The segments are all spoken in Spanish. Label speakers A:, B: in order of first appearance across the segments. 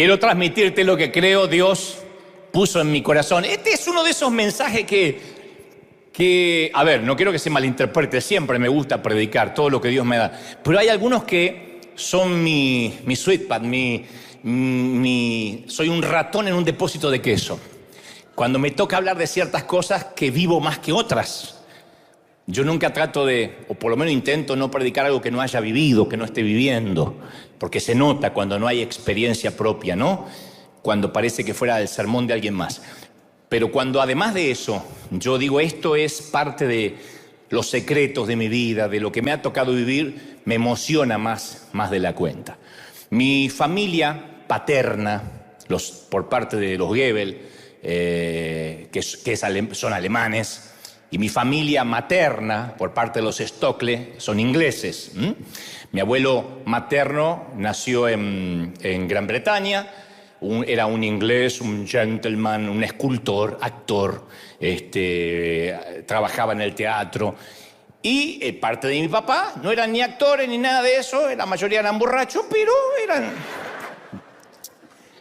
A: Quiero transmitirte lo que creo Dios puso en mi corazón. Este es uno de esos mensajes a ver, no quiero que se malinterprete, siempre me gusta predicar todo lo que Dios me da, pero hay algunos que son mi sweet spot, soy un ratón en un depósito de queso. Cuando me toca hablar de ciertas cosas que vivo más que otras, yo nunca trato o por lo menos intento no predicar algo que no haya vivido, que no esté viviendo, porque se nota cuando no hay experiencia propia, ¿no? Cuando parece que fuera el sermón de alguien más. Pero cuando además de eso, yo digo esto es parte de los secretos de mi vida, de lo que me ha tocado vivir, me emociona más de la cuenta. Mi familia paterna, por parte de los Goebel, son alemanes, y mi familia materna, por parte de los Stokle, son ingleses. Mi abuelo materno nació en Gran Bretaña, era un inglés, un gentleman, un escultor, actor, trabajaba en el teatro. Y parte de mi papá no eran ni actores ni nada de eso, la mayoría eran borrachos, pero eran...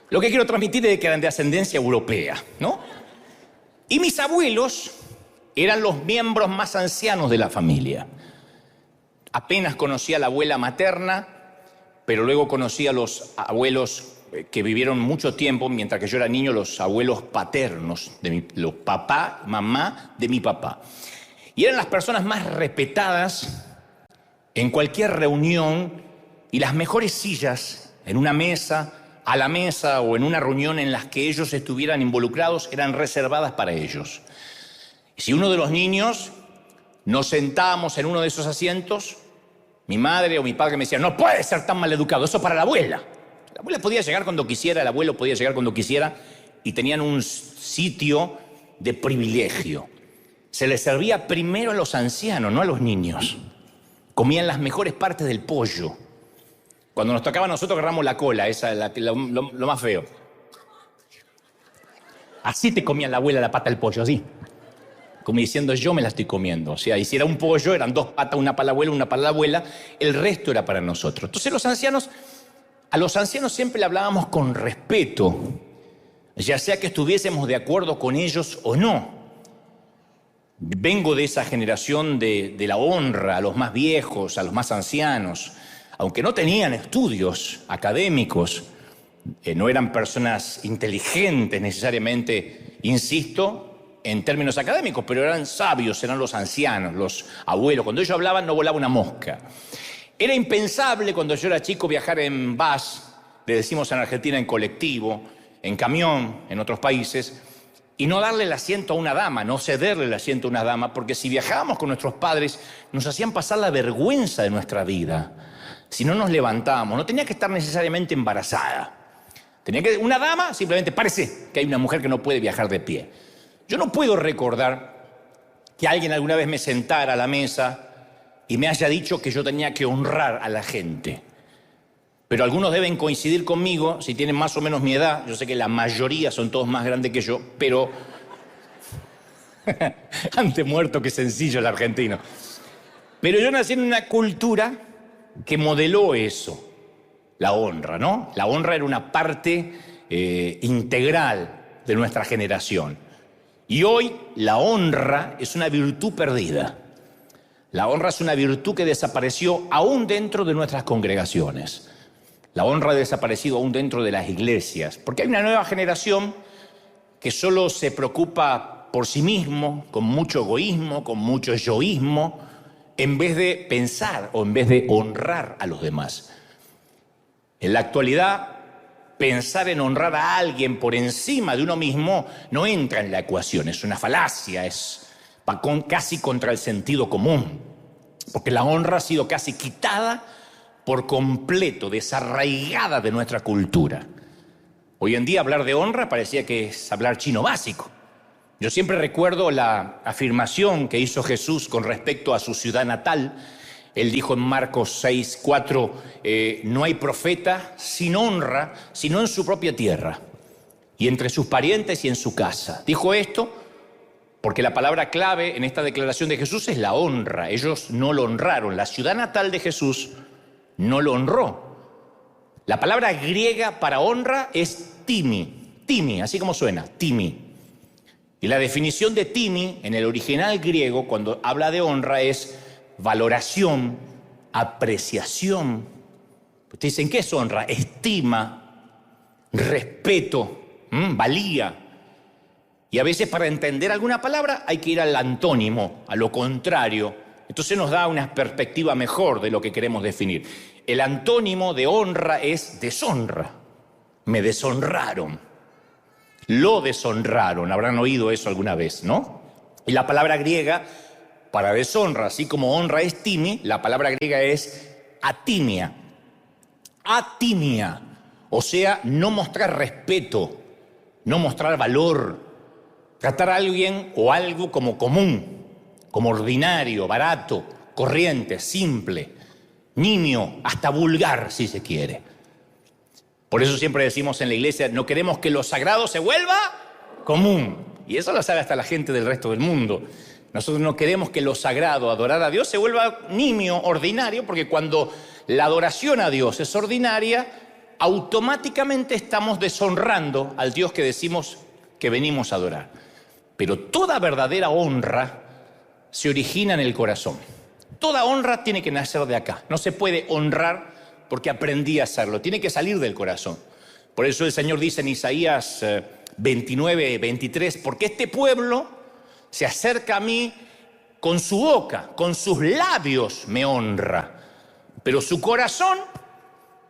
A: Lo que quiero transmitir es que eran de ascendencia europea, ¿no? Y mis abuelos eran los miembros más ancianos de la familia. Apenas conocí a la abuela materna, pero luego conocí a los abuelos que vivieron mucho tiempo, mientras que yo era niño, los abuelos paternos, los papá, mamá de mi papá. Y eran las personas más respetadas en cualquier reunión y las mejores sillas en una mesa, a la mesa o en una reunión en las que ellos estuvieran involucrados eran reservadas para ellos. Si uno de los niños nos sentábamos en uno de esos asientos, mi madre o mi padre me decían, no puede ser tan maleducado, eso para la abuela. La abuela podía llegar cuando quisiera, el abuelo podía llegar cuando quisiera y tenían un sitio de privilegio. Se les servía primero a los ancianos, no a los niños. Comían las mejores partes del pollo. Cuando nos tocaba a nosotros agarramos la cola, esa es lo más feo. Así te comían la abuela la pata del pollo, así. Como diciendo, yo me la estoy comiendo. O sea, y si era un pollo, eran 2 patas, una para la abuela, una para la abuela. El resto era para nosotros. Entonces a los ancianos siempre le hablábamos con respeto, ya sea que estuviésemos de acuerdo con ellos o no. Vengo de esa generación de la honra a los más viejos, a los más ancianos. Aunque no tenían estudios académicos, no eran personas inteligentes necesariamente, insisto, en términos académicos, pero eran sabios, eran los ancianos, los abuelos. Cuando ellos hablaban no volaba una mosca. Era impensable cuando yo era chico viajar en bus, le decimos en Argentina en colectivo, en camión, en otros países, y no darle el asiento a una dama, no cederle el asiento a una dama, porque si viajábamos con nuestros padres nos hacían pasar la vergüenza de nuestra vida. Si no nos levantábamos, no tenía que estar necesariamente embarazada. Una dama simplemente parece que hay una mujer que no puede viajar de pie. Yo no puedo recordar que alguien alguna vez me sentara a la mesa y me haya dicho que yo tenía que honrar a la gente. Pero algunos deben coincidir conmigo, si tienen más o menos mi edad. Yo sé que la mayoría son todos más grandes que yo, pero... Antes muerto que sencillo el argentino. Pero yo nací en una cultura que modeló eso, la honra, ¿no? La honra era una parte integral de nuestra generación. Y hoy la honra es una virtud perdida. La honra es una virtud que desapareció aún dentro de nuestras congregaciones. La honra ha desaparecido aún dentro de las iglesias, porque hay una nueva generación que solo se preocupa por sí mismo, con mucho egoísmo, con mucho yoísmo, en vez de pensar o en vez de honrar a los demás. En la actualidad, pensar en honrar a alguien por encima de uno mismo no entra en la ecuación, es una falacia, va casi contra el sentido común, porque la honra ha sido casi quitada por completo, desarraigada de nuestra cultura. Hoy en día hablar de honra parecía que es hablar chino básico. Yo siempre recuerdo la afirmación que hizo Jesús con respecto a su ciudad natal. Él dijo en Marcos 6:4, no hay profeta sin honra, sino en su propia tierra, y entre sus parientes y en su casa. Dijo esto porque la palabra clave en esta declaración de Jesús es la honra. Ellos no lo honraron. La ciudad natal de Jesús no lo honró. La palabra griega para honra es timi, así como suena, timi. Y la definición de timi en el original griego, cuando habla de honra, es valoración, apreciación. Ustedes dicen, ¿qué es honra? Estima, respeto, valía. Y a veces para entender alguna palabra hay que ir al antónimo, a lo contrario. Entonces nos da una perspectiva mejor de lo que queremos definir. El antónimo de honra es deshonra. Me deshonraron. Lo deshonraron. Habrán oído eso alguna vez, ¿no? Y la palabra griega para deshonra, así como honra es timi, la palabra griega es atimia. Atimia. O sea, no mostrar respeto, no mostrar valor, tratar a alguien o algo como común, como ordinario, barato, corriente, simple, nimio, hasta vulgar si se quiere. Por eso siempre decimos en la iglesia, no queremos que lo sagrado se vuelva común. Y eso lo sabe hasta la gente del resto del mundo. Nosotros no queremos que lo sagrado, adorar a Dios, se vuelva nimio, ordinario, porque cuando la adoración a Dios es ordinaria, automáticamente estamos deshonrando al Dios que decimos que venimos a adorar. Pero toda verdadera honra se origina en el corazón. Toda honra tiene que nacer de acá. No se puede honrar porque aprendí a hacerlo. Tiene que salir del corazón. Por eso el Señor dice en Isaías 29, 23, porque este pueblo se acerca a mí con su boca, con sus labios me honra, pero su corazón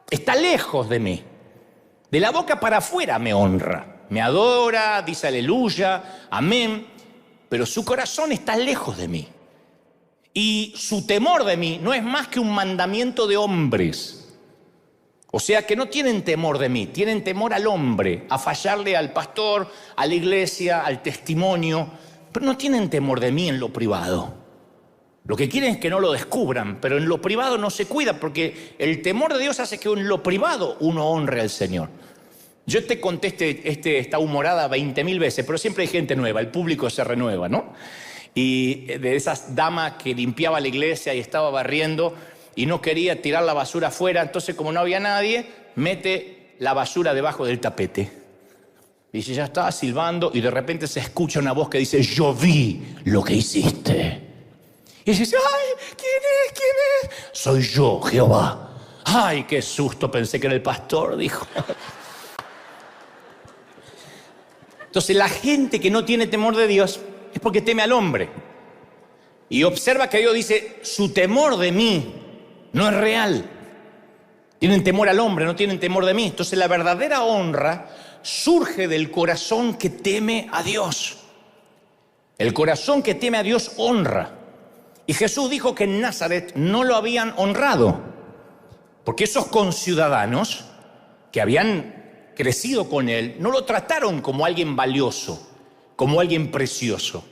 A: está lejos de mí. De la boca para afuera me honra. Me adora, dice aleluya, amén, pero su corazón está lejos de mí. Y su temor de mí no es más que un mandamiento de hombres. O sea que no tienen temor de mí, tienen temor al hombre, a fallarle al pastor, a la iglesia, al testimonio, pero no tienen temor de mí en lo privado. Lo que quieren es que no lo descubran, pero en lo privado no se cuida, porque el temor de Dios hace que en lo privado uno honre al Señor. Yo te conté esta humorada 20.000 veces, pero siempre hay gente nueva, el público se renueva, ¿no? Y de esas damas que limpiaba la iglesia y estaba barriendo y no quería tirar la basura afuera, entonces como no había nadie, mete la basura debajo del tapete. Dice, ya estaba silbando y de repente se escucha una voz que dice, yo vi lo que hiciste. Y dice, ay, ¿quién es? Soy yo, Jehová. Ay, qué susto, pensé que era el pastor, dijo. Entonces la gente que no tiene temor de Dios es porque teme al hombre. Y observa que Dios dice, su temor de mí no es real. Tienen temor al hombre, no tienen temor de mí. Entonces la verdadera honra surge del corazón que teme a Dios. El corazón que teme a Dios honra. Y Jesús dijo que en Nazaret no lo habían honrado, porque esos conciudadanos que habían crecido con él no lo trataron como alguien valioso, como alguien precioso.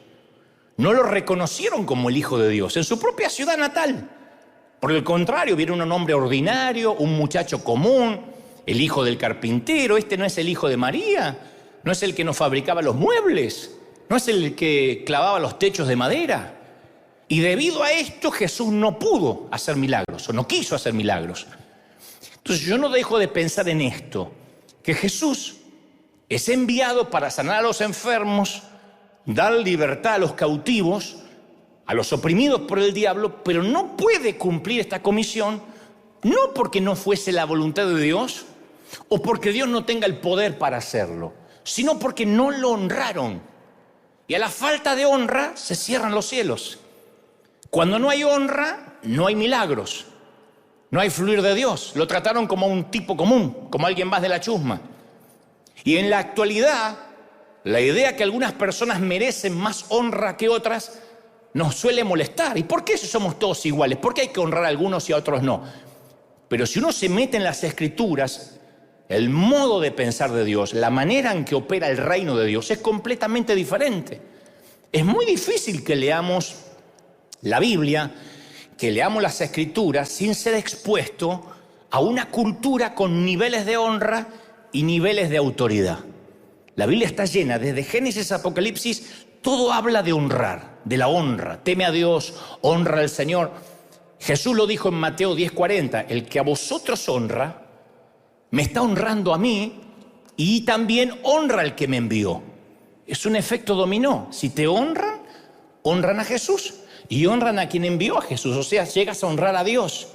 A: No lo reconocieron como el Hijo de Dios en su propia ciudad natal. Por el contrario, vieron un hombre ordinario, un muchacho común, el hijo del carpintero. Este no es el hijo de María, no es el que nos fabricaba los muebles, no es el que clavaba los techos de madera. Y debido a esto Jesús no pudo hacer milagros o no quiso hacer milagros. Entonces yo no dejo de pensar en esto, que Jesús es enviado para sanar a los enfermos, dar libertad a los cautivos, a los oprimidos por el diablo, pero no puede cumplir esta comisión, no porque no fuese la voluntad de Dios o porque Dios no tenga el poder para hacerlo, sino porque no lo honraron. Y a la falta de honra se cierran los cielos. Cuando no hay honra, no hay milagros, no hay fluir de Dios. Lo trataron como un tipo común, como alguien más de la chusma. Y en la actualidad, la idea que algunas personas merecen más honra que otras nos suele molestar. ¿Y por qué si somos todos iguales? ¿Por qué hay que honrar a algunos y a otros no? Pero si uno se mete en las Escrituras, el modo de pensar de Dios, la manera en que opera el reino de Dios es completamente diferente. Es muy difícil que leamos la Biblia, que leamos las Escrituras sin ser expuesto a una cultura con niveles de honra y niveles de autoridad. La Biblia está llena, desde Génesis a Apocalipsis, todo habla de honrar, de la honra. Teme a Dios, honra al Señor. Jesús lo dijo en Mateo 10:40, el que a vosotros honra, me está honrando a mí y también honra al que me envió. Es un efecto dominó. Si te honran, honran a Jesús y honran a quien envió a Jesús. O sea, llegas a honrar a Dios.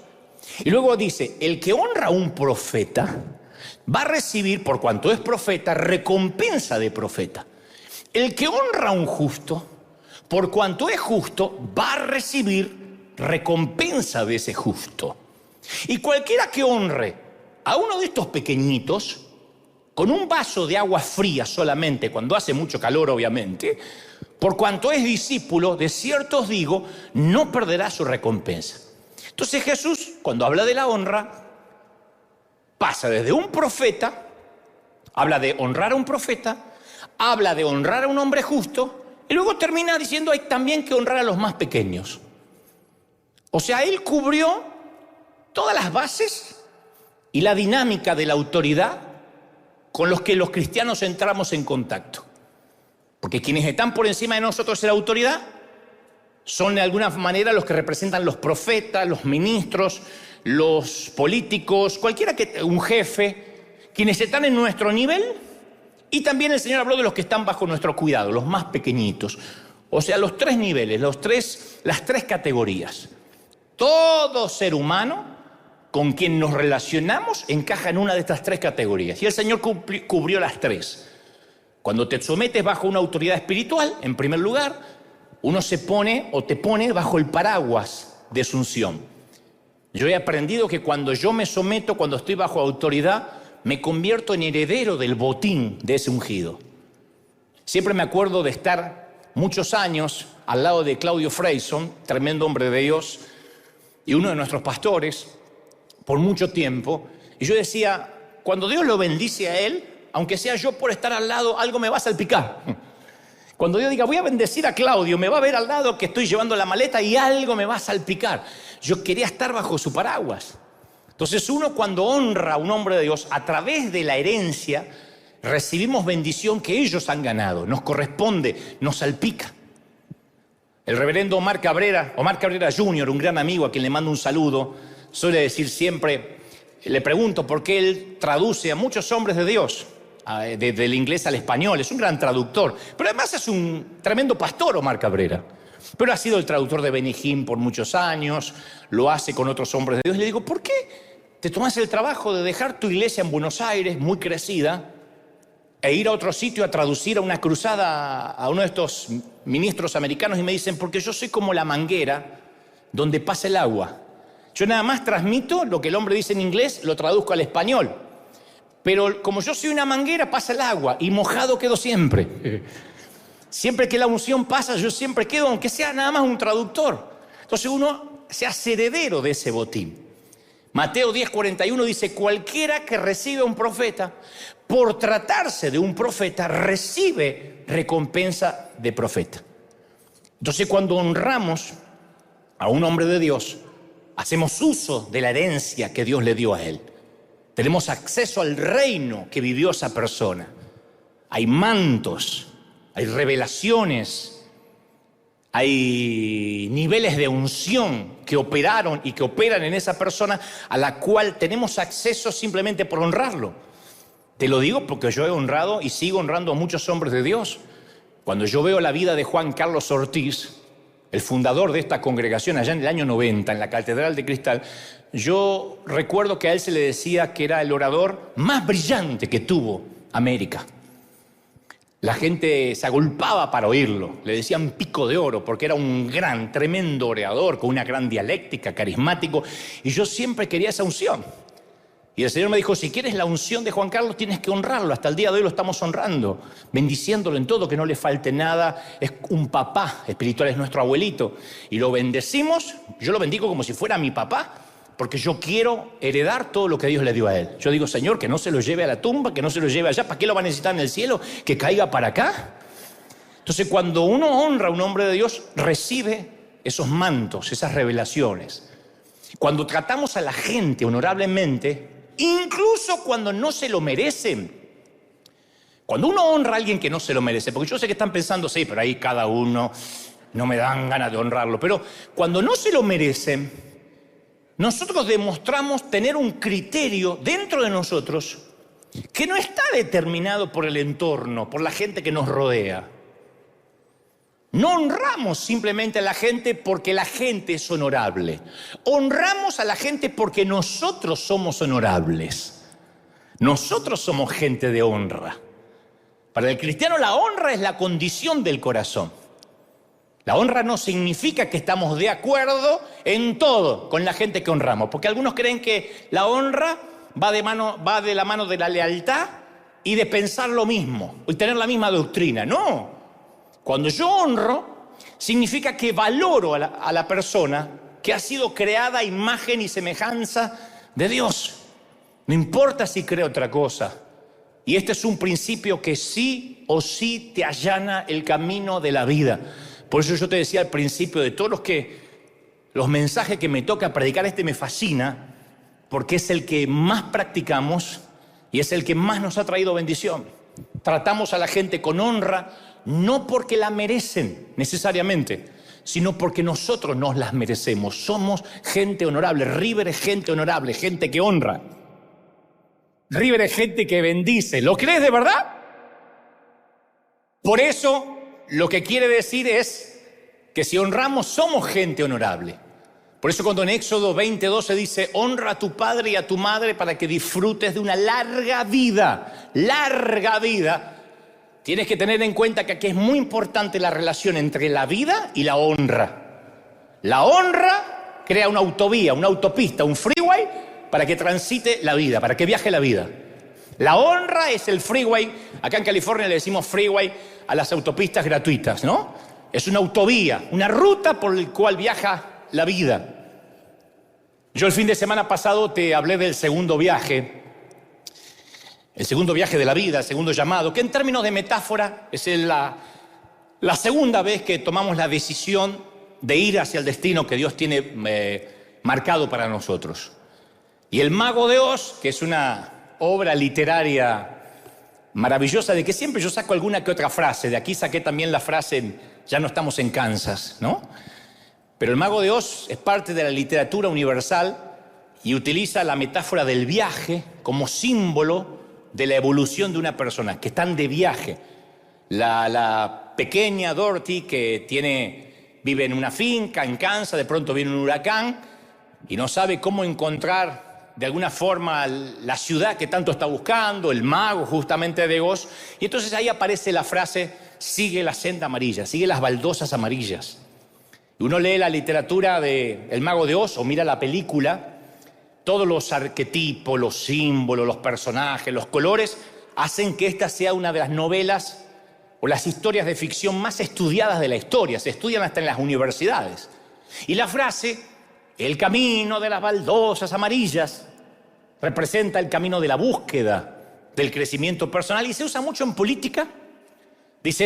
A: Y luego dice, el que honra a un profeta va a recibir, por cuanto es profeta, recompensa de profeta. El que honra a un justo, por cuanto es justo, va a recibir recompensa de ese justo. Y cualquiera que honre a uno de estos pequeñitos, con un vaso de agua fría solamente, cuando hace mucho calor obviamente, por cuanto es discípulo, de cierto os digo, no perderá su recompensa. Entonces Jesús, cuando habla de la honra, pasa desde un profeta, habla de honrar a un profeta, habla de honrar a un hombre justo, y luego termina diciendo hay también que honrar a los más pequeños. O sea, él cubrió todas las bases y la dinámica de la autoridad con los que los cristianos entramos en contacto. Porque quienes están por encima de nosotros en la autoridad son de alguna manera los que representan los profetas, los ministros, los políticos, cualquiera que, un jefe, quienes están en nuestro nivel. Y también el Señor habló de los que están bajo nuestro cuidado, los más pequeñitos. O sea, los tres niveles, las tres categorías. Todo ser humano con quien nos relacionamos encaja en una de estas tres categorías. Y el Señor cubrió las tres. Cuando te sometes bajo una autoridad espiritual, en primer lugar, uno se pone o te pone bajo el paraguas de su unción. Yo he aprendido que cuando yo me someto, cuando estoy bajo autoridad, me convierto en heredero del botín de ese ungido. Siempre me acuerdo de estar muchos años al lado de Claudio Freyson, tremendo hombre de Dios, y uno de nuestros pastores, por mucho tiempo, y yo decía, cuando Dios lo bendice a él, aunque sea yo por estar al lado, algo me va a salpicar. Cuando Dios diga, voy a bendecir a Claudio, me va a ver al lado que estoy llevando la maleta y algo me va a salpicar. Yo quería estar bajo su paraguas. Entonces uno cuando honra a un hombre de Dios, a través de la herencia, recibimos bendición que ellos han ganado, nos corresponde, nos salpica. El reverendo Omar Cabrera Jr., un gran amigo a quien le mando un saludo, suele decir siempre, le pregunto por qué él traduce a muchos hombres de Dios, del inglés al español, es un gran traductor, pero además es un tremendo pastor Omar Cabrera. Pero ha sido el traductor de Benny Hinn por muchos años, lo hace con otros hombres de Dios. Le digo, ¿por qué te tomas el trabajo de dejar tu iglesia en Buenos Aires, muy crecida, e ir a otro sitio a traducir a una cruzada a uno de estos ministros americanos? Y me dicen, porque yo soy como la manguera donde pasa el agua. Yo nada más transmito lo que el hombre dice en inglés, lo traduzco al español. Pero como yo soy una manguera, pasa el agua y mojado quedo siempre. Siempre que la unción pasa, yo siempre quedo, aunque sea nada más un traductor. Entonces uno se hace heredero de ese botín. Mateo 10:41 dice, cualquiera que recibe a un profeta, por tratarse de un profeta, recibe recompensa de profeta. Entonces cuando honramos a un hombre de Dios, hacemos uso de la herencia que Dios le dio a él. Tenemos acceso al reino que vivió esa persona. Hay mantos, hay revelaciones, hay niveles de unción que operaron y que operan en esa persona a la cual tenemos acceso simplemente por honrarlo. Te lo digo porque yo he honrado y sigo honrando a muchos hombres de Dios. Cuando yo veo la vida de Juan Carlos Ortiz, el fundador de esta congregación allá en el año 90, en la Catedral de Cristal, yo recuerdo que a él se le decía que era el orador más brillante que tuvo América. La gente se agolpaba para oírlo, le decían pico de oro porque era un gran, tremendo orador con una gran dialéctica, carismático, y yo siempre quería esa unción. Y el Señor me dijo, si quieres la unción de Juan Carlos tienes que honrarlo, hasta el día de hoy lo estamos honrando, bendiciéndolo en todo, que no le falte nada, es un papá espiritual, es nuestro abuelito, y lo bendecimos, yo lo bendigo como si fuera mi papá, porque yo quiero heredar todo lo que Dios le dio a él. Yo digo, Señor, que no se lo lleve a la tumba, que no se lo lleve allá, ¿para qué lo va a necesitar en el cielo? Que caiga para acá. Entonces cuando uno honra a un hombre de Dios, recibe esos mantos, esas revelaciones. Cuando tratamos a la gente honorablemente, incluso cuando no se lo merecen, cuando uno honra a alguien que no se lo merece, porque yo sé que están pensando, sí, pero ahí cada uno, no me dan ganas de honrarlo, pero cuando no se lo merecen, nosotros demostramos tener un criterio dentro de nosotros que no está determinado por el entorno, por la gente que nos rodea. No honramos simplemente a la gente porque la gente es honorable. Honramos a la gente porque nosotros somos honorables. Nosotros somos gente de honra. Para el cristiano la honra es la condición del corazón. La honra no significa que estamos de acuerdo en todo con la gente que honramos, porque algunos creen que la honra va de la mano de la lealtad y de pensar lo mismo y tener la misma doctrina. No, cuando yo honro significa que valoro a la persona que ha sido creada a imagen y semejanza de Dios. No importa si cree otra cosa. Y este es un principio que sí o sí te allana el camino de la vida. Por eso yo te decía al principio, de todos los mensajes que me toca predicar, este me fascina, porque es el que más practicamos y es el que más nos ha traído bendición. Tratamos a la gente con honra, no porque la merecen necesariamente, sino porque nosotros nos las merecemos. Somos gente honorable. River es gente honorable, gente que honra. River es gente que bendice. ¿Lo crees de verdad? Por eso, lo que quiere decir es que si honramos, somos gente honorable. Por eso cuando en Éxodo 20:12 dice, honra a tu padre y a tu madre para que disfrutes de una larga vida, tienes que tener en cuenta que aquí es muy importante la relación entre la vida y la honra. La honra crea una autovía, una autopista, un freeway para que transite la vida, para que viaje la vida. La honra es el freeway. Acá en California le decimos freeway a las autopistas gratuitas, ¿no? Es una autovía, una ruta por la cual viaja la vida. Yo el fin de semana pasado te hablé del segundo viaje, el segundo viaje de la vida, el segundo llamado, que en términos de metáfora es la segunda vez que tomamos la decisión de ir hacia el destino que Dios tiene marcado para nosotros. Y El Mago de Oz, que es una obra literaria maravillosa, de que siempre yo saco alguna que otra frase. De aquí saqué también la frase, ya no estamos en Kansas, ¿no? Pero El Mago de Oz es parte de la literatura universal y utiliza la metáfora del viaje como símbolo de la evolución de una persona, que están de viaje. La pequeña Dorothy, que vive en una finca en Kansas, de pronto viene un huracán y no sabe cómo encontrar de alguna forma la ciudad que tanto está buscando, el mago justamente de Oz. Y entonces ahí aparece la frase, sigue la senda amarilla, sigue las baldosas amarillas. Y uno lee la literatura de El Mago de Oz o mira la película, todos los arquetipos, los símbolos, los personajes, los colores, hacen que esta sea una de las novelas o las historias de ficción más estudiadas de la historia. Se estudian hasta en las universidades. Y la frase, el camino de las baldosas amarillas, representa el camino de la búsqueda, del crecimiento personal, y se usa mucho en política. Dice,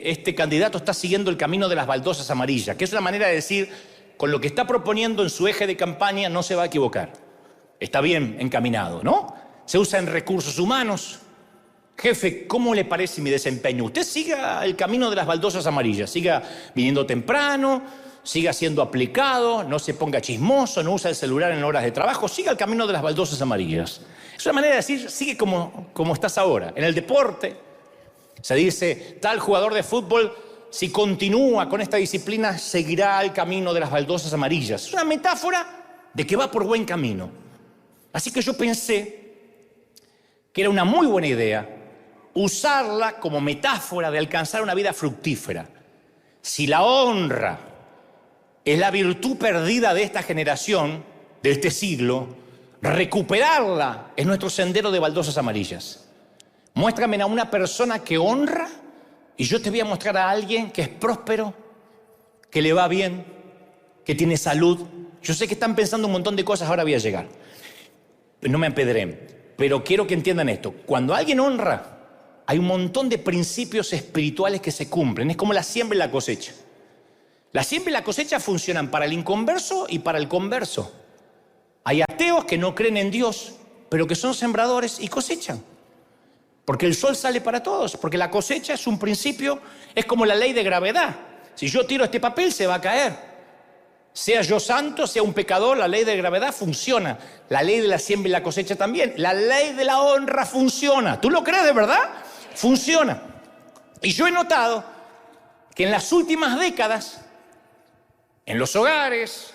A: este candidato está siguiendo el camino de las baldosas amarillas, que es una manera de decir, con lo que está proponiendo en su eje de campaña no se va a equivocar. Está bien encaminado, ¿no? Se usa en recursos humanos. Jefe, ¿cómo le parece mi desempeño? Usted siga el camino de las baldosas amarillas, siga viniendo temprano, siga siendo aplicado, no se ponga chismoso, no usa el celular en horas de trabajo, siga el camino de las baldosas amarillas. Es una manera de decir, sigue como estás ahora. En el deporte se dice, tal jugador de fútbol, si continúa con esta disciplina, seguirá el camino de las baldosas amarillas. Es una metáfora de que va por buen camino. Así que yo pensé que era una muy buena idea usarla como metáfora de alcanzar una vida fructífera. Si la honra es la virtud perdida de esta generación, de este siglo, recuperarla es nuestro sendero de baldosas amarillas. Muéstrame a una persona que honra y yo te voy a mostrar a alguien que es próspero, que le va bien, que tiene salud. Yo sé que están pensando un montón de cosas, ahora voy a llegar. No me apedreen, pero quiero que entiendan esto. Cuando alguien honra, hay un montón de principios espirituales que se cumplen. Es como la siembra y la cosecha. La siembra y la cosecha funcionan para el inconverso y para el converso. Hay ateos que no creen en Dios, pero que son sembradores y cosechan. Porque el sol sale para todos, porque la cosecha es un principio, es como la ley de gravedad. Si yo tiro este papel, se va a caer. Sea yo santo, sea un pecador, la ley de gravedad funciona. La ley de la siembra y la cosecha también. La ley de la honra funciona. ¿Tú lo crees de verdad? Funciona. Y yo he notado que en las últimas décadas, en los hogares,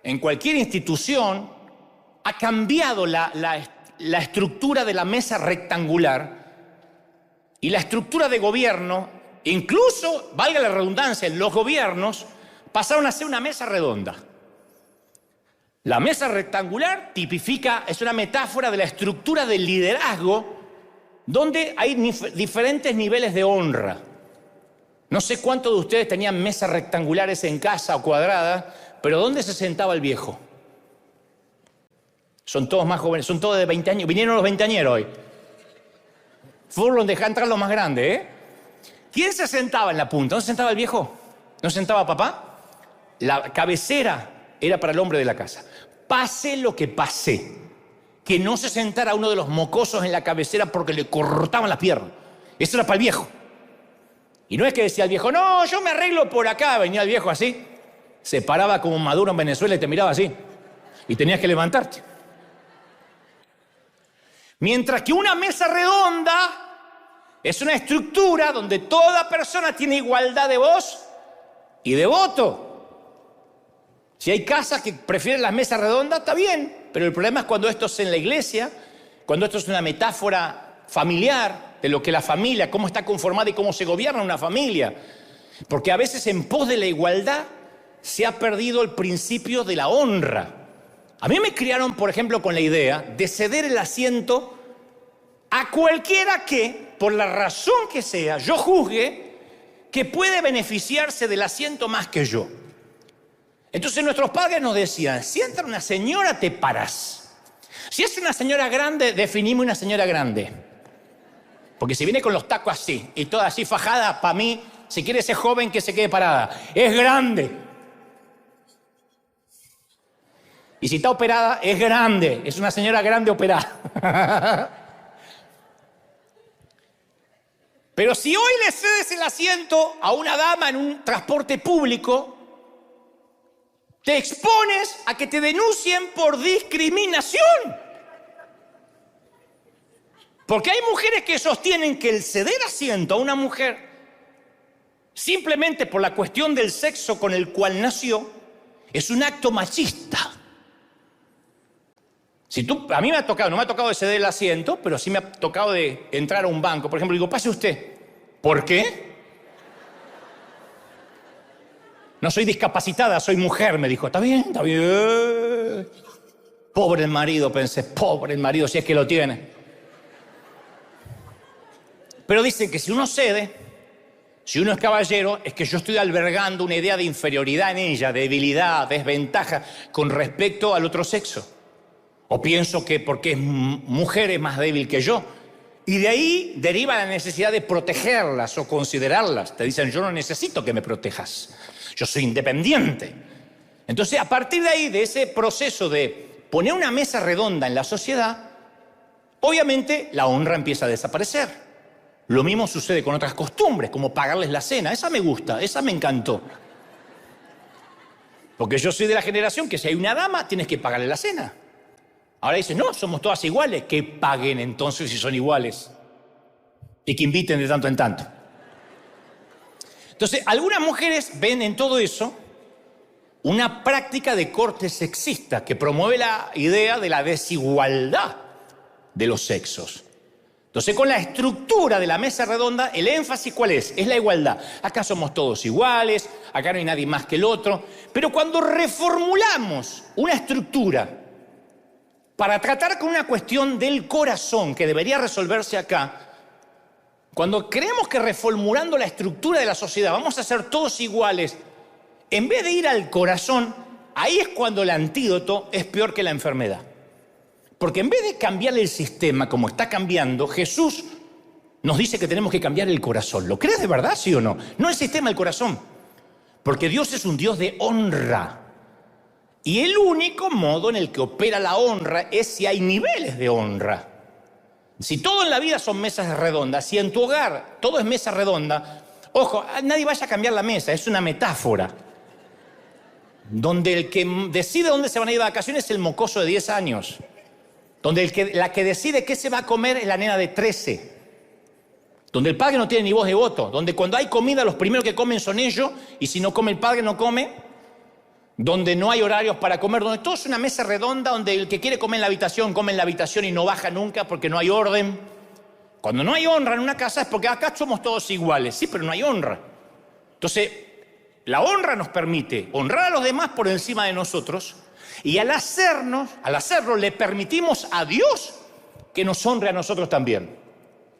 A: en cualquier institución, ha cambiado la estructura de la mesa rectangular y la estructura de gobierno, incluso, valga la redundancia, los gobiernos pasaron a ser una mesa redonda. La mesa rectangular tipifica, es una metáfora de la estructura del liderazgo donde hay diferentes niveles de honra. No sé cuántos de ustedes tenían mesas rectangulares en casa o cuadradas, pero ¿dónde se sentaba el viejo? Son todos más jóvenes, son todos de 20 años. Vinieron los veinteañeros hoy. Furlong, deja entrar los más grandes, ¿eh? ¿Quién se sentaba en la punta? ¿Dónde se sentaba el viejo? ¿No se sentaba papá? La cabecera era para el hombre de la casa. Pase lo que pase, que no se sentara uno de los mocosos en la cabecera porque le cortaban las piernas. Eso era para el viejo. Y no es que decía el viejo, no, yo me arreglo por acá. Venía el viejo así, se paraba como Maduro en Venezuela y te miraba así. Y tenías que levantarte. Mientras que una mesa redonda es una estructura donde toda persona tiene igualdad de voz y de voto. Si hay casas que prefieren las mesas redondas, está bien. Pero el problema es cuando esto es en la iglesia, cuando esto es una metáfora familiar de lo que la familia, cómo está conformada y cómo se gobierna una familia. Porque a veces en pos de la igualdad se ha perdido el principio de la honra. A mí me criaron, por ejemplo, con la idea de ceder el asiento a cualquiera que, por la razón que sea, yo juzgue que puede beneficiarse del asiento más que yo. Entonces nuestros padres nos decían, si entra una señora, te paras. Si es una señora grande, definimos una señora grande. Porque si viene con los tacos así, y toda así fajada, para mí, si quiere ser joven, que se quede parada. Es grande. Y si está operada, es grande. Es una señora grande operada. Pero si hoy le cedes el asiento a una dama en un transporte público, te expones a que te denuncien por discriminación. Porque hay mujeres que sostienen que el ceder asiento a una mujer simplemente por la cuestión del sexo con el cual nació es un acto machista. A mí me ha tocado, no me ha tocado de ceder el asiento, pero sí me ha tocado de entrar a un banco. Por ejemplo, digo, pase usted. ¿Por qué? No soy discapacitada, soy mujer, me dijo. Está bien, está bien. Pobre el marido, pensé, pobre el marido, si es que lo tiene. Pero dicen que si uno cede, si uno es caballero, es que yo estoy albergando una idea de inferioridad en ella, de debilidad, desventaja con respecto al otro sexo. O pienso que porque es mujer es más débil que yo. Y de ahí deriva la necesidad de protegerlas o considerarlas. Te dicen, yo no necesito que me protejas. Yo soy independiente. Entonces, a partir de ahí, de ese proceso de poner una mesa redonda en la sociedad, obviamente la honra empieza a desaparecer. Lo mismo sucede con otras costumbres, como pagarles la cena. Esa me gusta, esa me encantó. Porque yo soy de la generación que si hay una dama, tienes que pagarle la cena. Ahora dicen, no, somos todas iguales. Que paguen entonces si son iguales. Y que inviten de tanto en tanto. Entonces, algunas mujeres ven en todo eso una práctica de corte sexista que promueve la idea de la desigualdad de los sexos. Entonces, con la estructura de la mesa redonda, el énfasis, ¿cuál es? Es la igualdad. Acá somos todos iguales, acá no hay nadie más que el otro. Pero cuando reformulamos una estructura para tratar con una cuestión del corazón que debería resolverse acá, cuando creemos que reformulando la estructura de la sociedad vamos a ser todos iguales, en vez de ir al corazón, ahí es cuando el antídoto es peor que la enfermedad. Porque en vez de cambiar el sistema como está cambiando, Jesús nos dice que tenemos que cambiar el corazón. ¿Lo crees de verdad, sí o no? No el sistema, el corazón. Porque Dios es un Dios de honra. Y el único modo en el que opera la honra es si hay niveles de honra. Si todo en la vida son mesas redondas, si en tu hogar todo es mesa redonda, ojo, nadie vaya a cambiar la mesa, es una metáfora. donde el que decide dónde se van a ir de vacaciones es el mocoso de 10 años, donde la que decide qué se va a comer es la nena de 13, donde el padre no tiene ni voz de voto, donde cuando hay comida los primeros que comen son ellos, y si no come el padre no come, donde no hay horarios para comer, donde todo es una mesa redonda, donde el que quiere comer en la habitación come en la habitación y no baja nunca porque no hay orden. Cuando no hay honra en una casa es porque acá somos todos iguales, sí, pero no hay honra. Entonces, la honra nos permite honrar a los demás por encima de nosotros, y al hacerlo le permitimos a Dios que nos honre a nosotros también.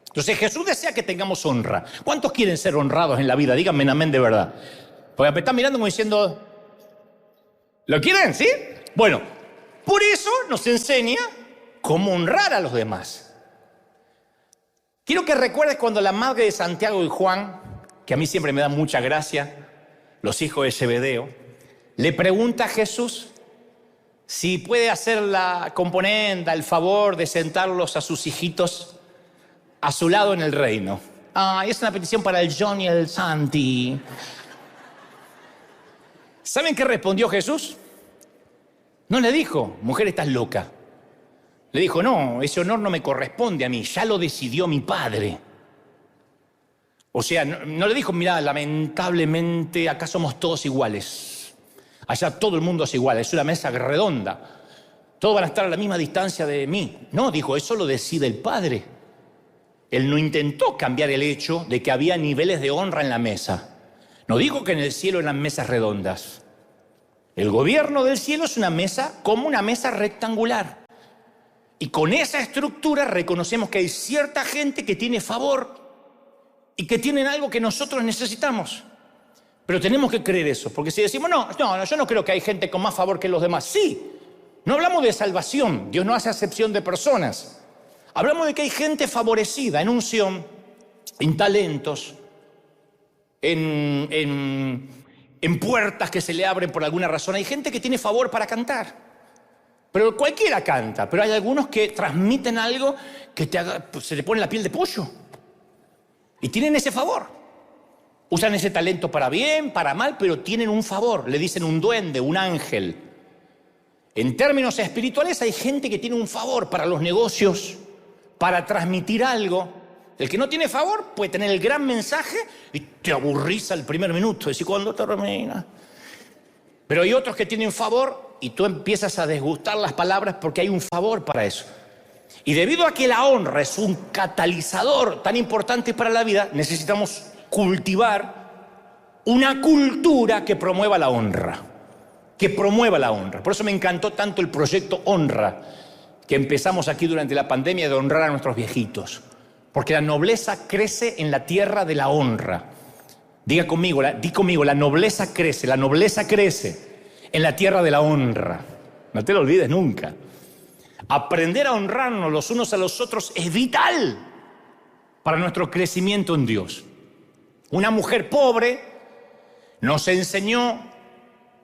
A: Entonces Jesús desea que tengamos honra. ¿Cuántos quieren ser honrados en la vida? Díganme en amén de verdad. Porque me están mirando como diciendo, ¿lo quieren? ¿Sí? Bueno, por eso nos enseña cómo honrar a los demás. Quiero que recuerdes cuando la madre de Santiago y Juan, que a mí siempre me da mucha gracia, los hijos de Zebedeo, le pregunta a Jesús si puede hacer la componenda, el favor de sentarlos a sus hijitos a su lado en el reino. Es una petición para el John y el Santi. ¿Saben qué respondió Jesús? No le dijo, mujer, estás loca. Le dijo, no, ese honor no me corresponde a mí, ya lo decidió mi padre. O sea, no le dijo, mira, lamentablemente acá somos todos iguales. Allá todo el mundo es igual, es una mesa redonda. Todos van a estar a la misma distancia de mí. No, dijo, eso lo decide el padre. Él no intentó cambiar el hecho de que había niveles de honra en la mesa. No dijo que en el cielo eran mesas redondas. El gobierno del cielo es una mesa como una mesa rectangular. Y con esa estructura reconocemos que hay cierta gente que tiene favor y que tienen algo que nosotros necesitamos. Pero tenemos que creer eso, porque si decimos, no, yo no creo que hay gente con más favor que los demás. Sí, no hablamos de salvación, Dios no hace acepción de personas. Hablamos de que hay gente favorecida en unción, en talentos, en puertas que se le abren por alguna razón. Hay gente que tiene favor para cantar. Pero cualquiera canta, pero hay algunos que transmiten algo que se le pone la piel de pollo. Y tienen ese favor. Usan ese talento para bien, para mal, pero tienen un favor. Le dicen un duende, un ángel. En términos espirituales hay gente que tiene un favor para los negocios, para transmitir algo. El que no tiene favor puede tener el gran mensaje y te aburriza el primer minuto. Decir, ¿cuándo termina? Pero hay otros que tienen favor y tú empiezas a desgustar las palabras porque hay un favor para eso. Y debido a que la honra es un catalizador tan importante para la vida, necesitamos cultivar una cultura que promueva la honra. Que promueva la honra. Por eso me encantó tanto el proyecto Honra, que empezamos aquí durante la pandemia, de honrar a nuestros viejitos. Porque la nobleza crece en la tierra de la honra. Di conmigo, la nobleza crece en la tierra de la honra. No te lo olvides nunca. Aprender a honrarnos los unos a los otros es vital para nuestro crecimiento en Dios. Una mujer pobre nos enseñó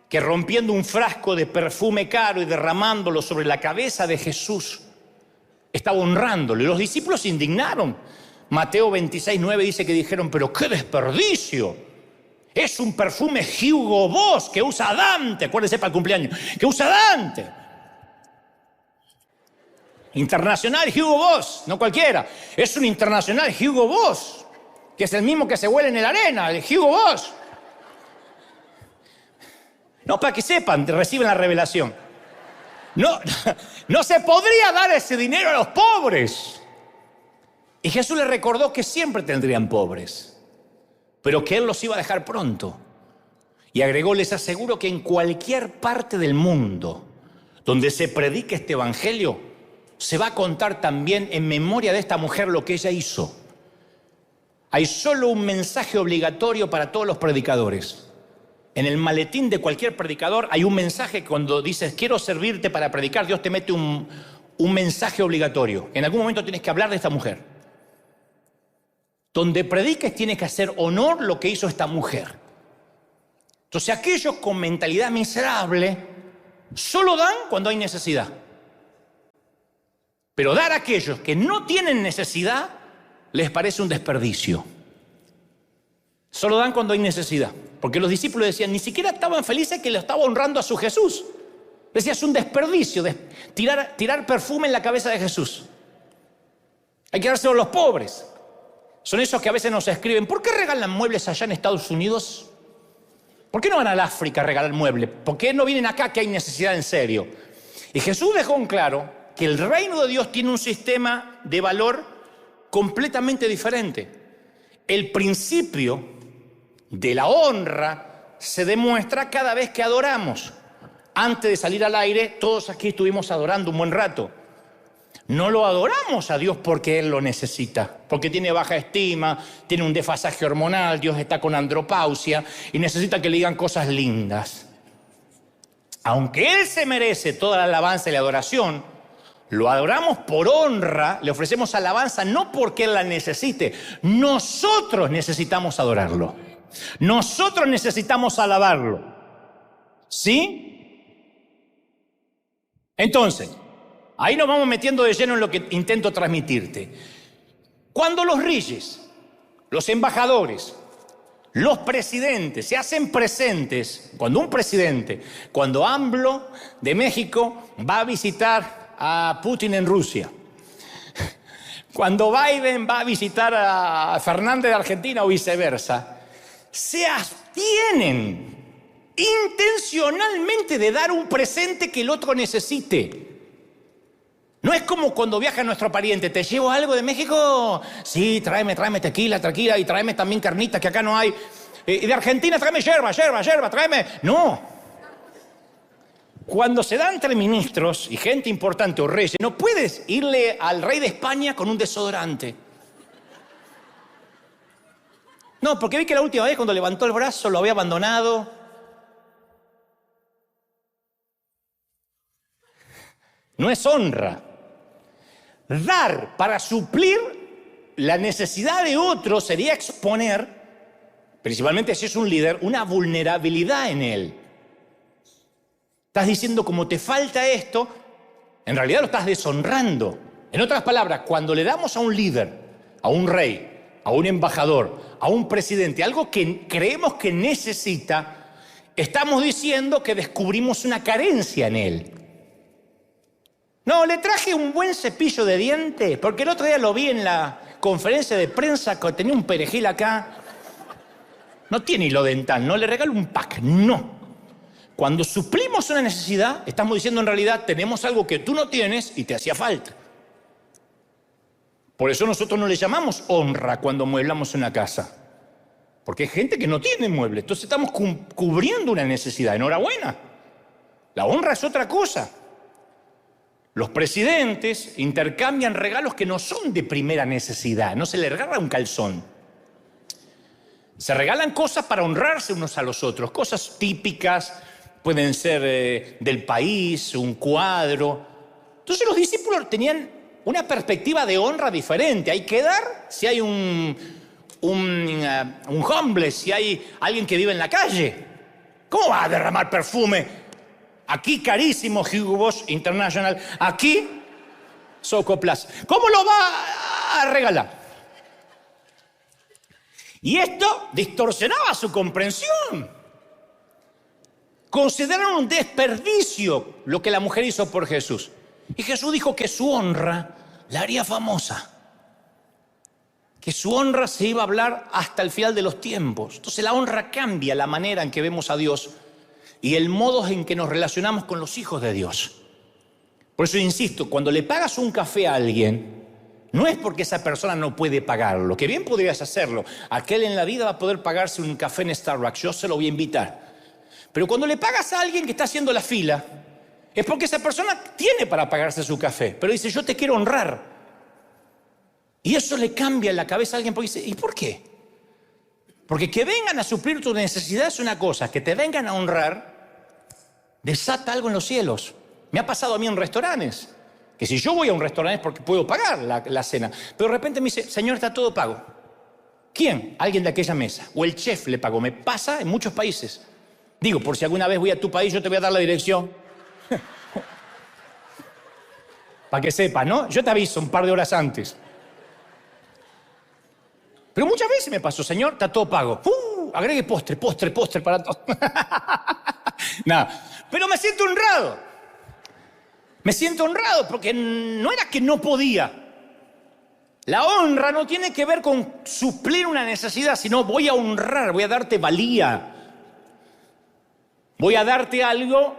A: que rompiendo un frasco de perfume caro y derramándolo sobre la cabeza de Jesús, estaba honrándolo. Y los discípulos se indignaron. Mateo 26:9 dice que dijeron, pero qué desperdicio. Es un perfume Hugo Boss que usa Dante. Acuérdense para el cumpleaños. Que usa Dante. Internacional Hugo Boss, no cualquiera. Es un internacional Hugo Boss, que es el mismo que se huele en la arena, el Hugo Boss. No, para que sepan, reciben la revelación. No se podría dar ese dinero a los pobres. Y Jesús les recordó que siempre tendrían pobres, pero que Él los iba a dejar pronto. Y agregó, les aseguro que en cualquier parte del mundo donde se predique este evangelio, se va a contar también en memoria de esta mujer lo que ella hizo. Hay solo un mensaje obligatorio para todos los predicadores. En el maletín de cualquier predicador hay un mensaje que cuando dices, quiero servirte para predicar, Dios te mete un mensaje obligatorio. En algún momento tienes que hablar de esta mujer. Donde prediques tienes que hacer honor lo que hizo esta mujer. Entonces aquellos con mentalidad miserable solo dan cuando hay necesidad. Pero dar a aquellos que no tienen necesidad les parece un desperdicio. Solo dan cuando hay necesidad. Porque los discípulos decían, ni siquiera estaban felices que le estaba honrando a su Jesús. Decía, es un desperdicio tirar perfume en la cabeza de Jesús. Hay que dárselo a los pobres. Son esos que a veces nos escriben, ¿por qué regalan muebles allá en Estados Unidos? ¿Por qué no van al África a regalar muebles? ¿Por qué no vienen acá que hay necesidad en serio? Y Jesús dejó en claro que el reino de Dios tiene un sistema de valor completamente diferente. El principio de la honra se demuestra cada vez que adoramos. Antes de salir al aire, todos aquí estuvimos adorando un buen rato. No lo adoramos a Dios porque Él lo necesita, porque tiene baja estima, tiene un desfasaje hormonal, Dios está con andropausia y necesita que le digan cosas lindas. Aunque Él se merece toda la alabanza y la adoración, lo adoramos por honra, le ofrecemos alabanza no porque Él la necesite. Nosotros necesitamos adorarlo. Nosotros necesitamos alabarlo. ¿Sí? Entonces, ahí nos vamos metiendo de lleno en lo que intento transmitirte. Cuando los reyes, los embajadores, los presidentes se hacen presentes, cuando AMLO de México va a visitar a Putin en Rusia, cuando Biden va a visitar a Fernández de Argentina o viceversa, se abstienen intencionalmente de dar un presente que el otro necesite. No es como cuando viaja nuestro pariente, ¿te llevo algo de México? Sí, tráeme tequila, tranquila, y tráeme también carnitas que acá no hay. Y de Argentina tráeme yerba, tráeme. No. Cuando se da entre ministros y gente importante o reyes, no puedes irle al rey de España con un desodorante. No, porque vi que la última vez cuando levantó el brazo lo había abandonado. No es honra. Dar para suplir la necesidad de otro sería exponer, principalmente si es un líder, una vulnerabilidad en él. Estás diciendo, como te falta esto, en realidad lo estás deshonrando. En otras palabras, cuando le damos a un líder, a un rey, a un embajador, a un presidente, algo que creemos que necesita, estamos diciendo que descubrimos una carencia en él. No, le traje un buen cepillo de dientes, porque el otro día lo vi en la conferencia de prensa que tenía un perejil acá. No tiene hilo dental, no le regalo un pack, no. Cuando suplimos una necesidad, estamos diciendo en realidad, tenemos algo que tú no tienes y te hacía falta. Por eso nosotros no le llamamos honra cuando mueblamos una casa. Porque hay gente que no tiene muebles, entonces estamos cubriendo una necesidad. Enhorabuena. La honra es otra cosa. Los presidentes intercambian regalos que no son de primera necesidad, no se les regala un calzón. Se regalan cosas para honrarse unos a los otros, cosas típicas, pueden ser del país, un cuadro. Entonces los discípulos tenían una perspectiva de honra diferente. Hay que dar si hay un homeless, si hay alguien que vive en la calle. ¿Cómo va a derramar perfume? Aquí carísimo Hugo Boss International, aquí Soco Plus. ¿Cómo lo va a regalar? Y esto distorsionaba su comprensión. Consideraron un desperdicio lo que la mujer hizo por Jesús. Y Jesús dijo que su honra la haría famosa. Que su honra se iba a hablar hasta el final de los tiempos. Entonces la honra cambia la manera en que vemos a Dios y el modo en que nos relacionamos con los hijos de Dios. Por eso insisto, cuando le pagas un café a alguien, no es porque esa persona no puede pagarlo, que bien podrías hacerlo. Aquel en la vida va a poder pagarse un café en Starbucks, yo se lo voy a invitar. Pero cuando le pagas a alguien que está haciendo la fila, es porque esa persona tiene para pagarse su café, pero dice, yo te quiero honrar. Y eso le cambia en la cabeza a alguien porque dice, ¿y por qué? Porque que vengan a suplir tu necesidad es una cosa, que te vengan a honrar desata algo en los cielos. Me ha pasado a mí en restaurantes, que si yo voy a un restaurante es porque puedo pagar la cena, pero de repente me dice, señor, está todo pago. ¿Quién? Alguien de aquella mesa, o el chef le pagó. Me pasa en muchos países. Digo, por si alguna vez voy a tu país, yo te voy a dar la dirección. Para que sepas, ¿no? Yo te aviso un par de horas antes. Pero muchas se me pasó, señor, está todo pago. Agregue postre para todos. Nada, pero me siento honrado. Me siento honrado porque no era que no podía. La honra no tiene que ver con suplir una necesidad, sino voy a honrar, voy a darte valía. Voy a darte algo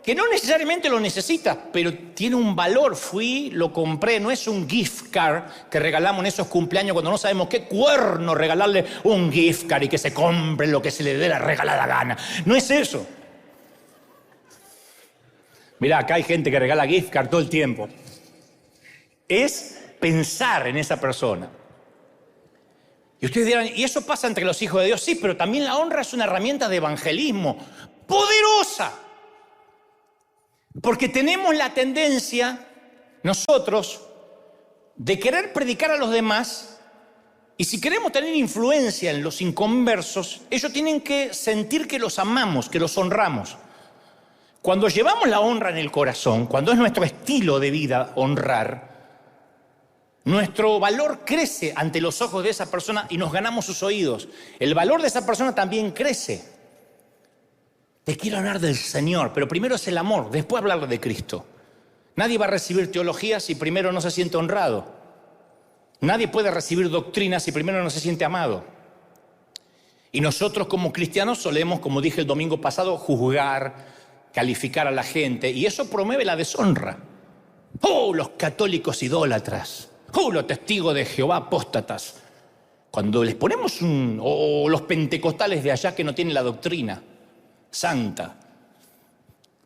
A: que no necesariamente lo necesitas, pero tiene un valor. Fui, lo compré, no es un gift card que regalamos en esos cumpleaños cuando no sabemos qué cuerno regalarle un gift card y que se compre lo que se le dé la regalada gana. No es eso. Mirá, acá hay gente que regala gift card todo el tiempo. Es pensar en esa persona. Y ustedes dirán, ¿y eso pasa entre los hijos de Dios? Sí, pero también la honra es una herramienta de evangelismo poderosa. Porque tenemos la tendencia, nosotros, de querer predicar a los demás, y si queremos tener influencia en los inconversos, ellos tienen que sentir que los amamos, que los honramos. Cuando llevamos la honra en el corazón, cuando es nuestro estilo de vida honrar, nuestro valor crece ante los ojos de esa persona y nos ganamos sus oídos. El valor de esa persona también crece. Te quiero hablar del Señor, pero primero es el amor, después hablar de Cristo. Nadie va a recibir teología si primero no se siente honrado. Nadie puede recibir doctrina si primero no se siente amado. Y nosotros como cristianos solemos, como dije el domingo pasado, juzgar, calificar a la gente, y eso promueve la deshonra. ¡Oh, los católicos idólatras! ¡Oh, los testigos de Jehová apóstatas! Cuando les ponemos o los pentecostales de allá que no tienen la doctrina santa.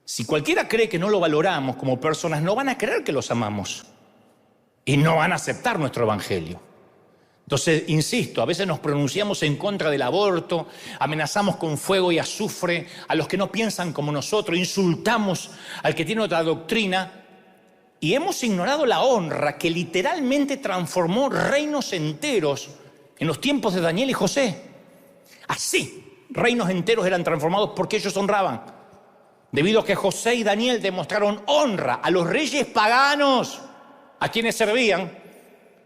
A: Si cualquiera cree que no lo valoramos como personas, no van a creer que los amamos. Y no van a aceptar nuestro evangelio. Entonces, insisto, a veces nos pronunciamos en contra del aborto, amenazamos con fuego y azufre a los que no piensan como nosotros, insultamos al que tiene otra doctrina y hemos ignorado la honra que literalmente transformó reinos enteros en los tiempos de Daniel y José. Así, reinos enteros eran transformados porque ellos honraban. Debido a que José y Daniel demostraron honra a los reyes paganos a quienes servían,